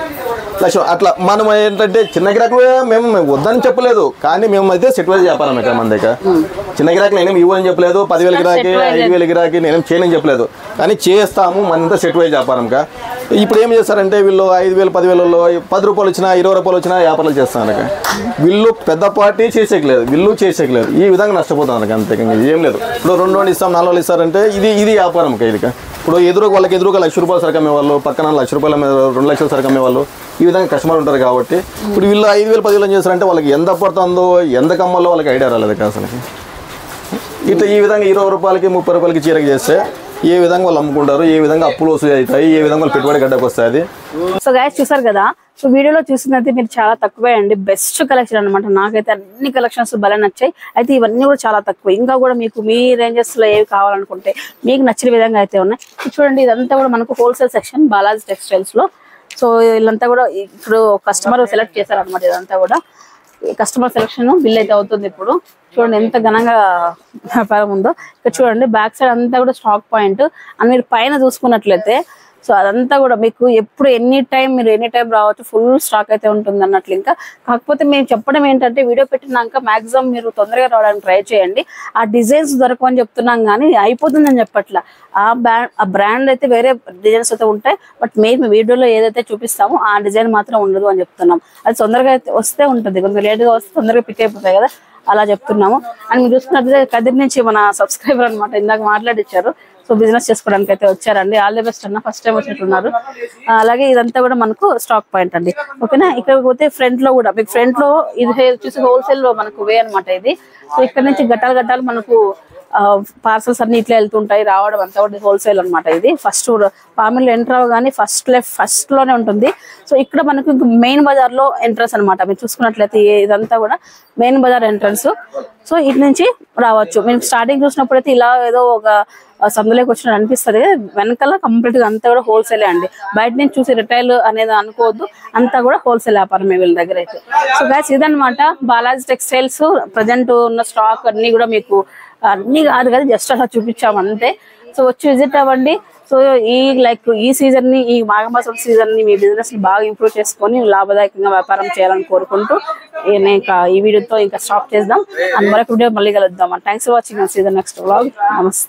లక్ష్యం అట్లా మనం ఏంటంటే చిన్న గిరాకులు మేము వద్దని చెప్పలేదు, కానీ మేము అయితే సెట్ వైజ్ వ్యాపారం ఇక్కడ మన దగ్గర. చిన్న గిరాకులు నేనేం ఇవ్వని చెప్పలేదు, 10,000 గిరాకీ 5,000 గిరాకీ నేనేం చేయని చెప్పలేదు, కానీ చేస్తాము మనంతా సెట్ వైజ్ వ్యాపారంగా. ఇప్పుడు ఏం చేస్తారంటే వీళ్ళు 5,000 10,000లో 10 రూపాయలు వచ్చినా 20 రూపాయలు వచ్చినా వ్యాపారాలు చేస్తున్నారు. వీళ్ళు పెద్ద పార్టీ చేసేయలేదు, వీళ్ళు చేసేయలేదు, ఈ విధంగా నష్టపోతున్నారు అంతే. ఏం లేదు, ఇప్పుడు 2 రోజులు ఇస్తాం 4 రోజులు ఇస్తారంటే ఇది వ్యాపారం ఇది. ఇప్పుడు వాళ్ళకి ఎదురుగా 1,00,000 రూపాయలు సరుకు అమ్మేవాళ్ళు, పక్కన 1,00,000 రూపాయలు 2 లక్షల సరుకు అమ్మేవాళ్ళు, ఈ విధంగా కస్టమర్ ఉంటారు. కాబట్టి ఇప్పుడు వీళ్ళు 5,000 10,000 చేస్తారంటే వాళ్ళకి ఎంత పడుతుందో ఎంత కమ్మల్లో వాళ్ళకి ఐడియా రాలేదు అసలు. ఇట్లా ఈ విధంగా 20 రూపాయలకి 30 రూపాయలకి చీరకి చేస్తే ఏ విధంగా వాళ్ళు అమ్ముకుంటారు, ఏ విధంగా అప్పులు వసూలు అవుతాయి, ఏ విధంగా వాళ్ళు పెట్టుబడి గడ్డకు వస్తుంది. సో గైస్ చూసారు కదా, సో వీడియోలో చూసినైతే మీరు చాలా తక్కువే అండి, బెస్ట్ కలెక్షన్ అనమాట. నాకైతే అన్ని కలెక్షన్స్ భలే నచ్చాయి. అయితే ఇవన్నీ కూడా చాలా తక్కువ. ఇంకా కూడా మీకు మీ రేంజెస్ లో ఏవి కావాలనుకుంటే మీకు నచ్చిన విధంగా అయితే ఉన్నాయి. చూడండి ఇదంతా కూడా మనకు హోల్సేల్ సెక్షన్ బాలాజీ టెక్స్టైల్స్ లో. సో వీళ్ళంతా కూడా ఇప్పుడు కస్టమర్ సెలెక్ట్ చేశారనమాట. ఇదంతా కూడా కస్టమర్ సెలెక్షన్ బిల్ అయితే అవుతుంది. ఇప్పుడు చూడండి ఎంత ఘనంగా వ్యాపారం ఉందో. ఇక్కడ చూడండి బ్యాక్ సైడ్ అంతా కూడా స్టాక్ పాయింట్ అని మీరు పైన చూసుకున్నట్లయితే సో అదంతా కూడా మీకు ఎప్పుడు ఎనీ టైం రావచ్చు, ఫుల్ స్టాక్ అయితే ఉంటుంది అన్నట్లు. ఇంకా కాకపోతే మేము చెప్పడం ఏంటంటే వీడియో పెట్టినాక మాక్సిమం మీరు తొందరగా రావడానికి ట్రై చేయండి. ఆ డిజైన్స్ దొరకవని చెప్తున్నాం కానీ అయిపోతుందని చెప్పట్లా. ఆ బ్రాండ్ అయితే వేరే డిజైన్స్ అయితే ఉంటాయి, బట్ మేము వీడియోలో ఏదైతే చూపిస్తామో ఆ డిజైన్ మాత్రం ఉండదు అని చెప్తున్నాం. అది తొందరగా వస్తే ఉంటుంది, కొంచెం లేట్గా వస్తే తొందరగా పిక్ అయిపోతాయి కదా, అలా చెప్తున్నాము. అండ్ మీరు చూసుకున్నట్లయితే కదిరి నుంచి మన సబ్స్క్రైబర్ అనమాట, ఇందాక మాట్లాడిచ్చారు. సో బిజినెస్ చేసుకోవడానికి అయితే వచ్చారండి. ఆల్ ది బెస్ట్ అన్న, ఫస్ట్ టైం వచ్చినట్టున్నారు. అలాగే ఇదంతా కూడా మనకు స్టాక్ పాయింట్ అండి, ఓకేనా. ఇక్కడ పోతే ఫ్రంట్ లో కూడా మీకు ఫ్రంట్ లో ఇది చూసి హోల్సేల్ లో మనకు వే అనమాట ఇది. సో ఇక్కడ నుంచి గట్టాలు మనకు పార్సల్స్ అన్ని ఇట్లా వెళ్తుంటాయి, రావడం అంతా కూడా హోల్సేల్ అనమాట. ఇది ఫస్ట్ పామిల్లో ఎంటర్ అవ్వగానే ఫస్ట్ లోనే ఉంటుంది. సో ఇక్కడ మనకు మెయిన్ బజార్ లో ఎంట్రన్స్ అనమాట. మీరు చూసుకున్నట్లయితే ఇదంతా కూడా మెయిన్ బజార్ ఎంట్రన్స్. సో ఇటు నుంచి రావచ్చు. మేము స్టార్టింగ్ చూసినప్పుడు అయితే ఇలా ఏదో ఒక సందులోకి వచ్చినట్టు అనిపిస్తుంది, వెనకాల కంప్లీట్ గా అంతా కూడా హోల్సేలే అండి. బయట నుంచి చూసి రిటైల్ అనేది అనుకోవద్దు, అంతా కూడా హోల్సేల్ వ్యాపారమే వీళ్ళ దగ్గర అయితే. సో గైస్ ఇదనమాట బాలాజీ టెక్స్టైల్స్ ప్రజెంట్ ఉన్న స్టాక్ అన్ని కూడా మీకు అన్ని కాదు కదా, జస్ట్ అలా చూపించాము అంతే. సో వచ్చి విజిట్ అవ్వండి. సో ఈ సీజన్ ని, ఈ మాఘమాసం సీజన్ ని మీ బిజినెస్ ని బాగా ఇంప్రూవ్ చేసుకొని లాభదాయకంగా వ్యాపారం చేయాలని కోరుకుంటూ ఈ వీడియోతో ఇంకా స్టాప్ చేద్దాం. అండ్ మరొక వీడియో మళ్ళీ కలుద్దాం. Thanks for watching. See the next vlog. నమస్తే.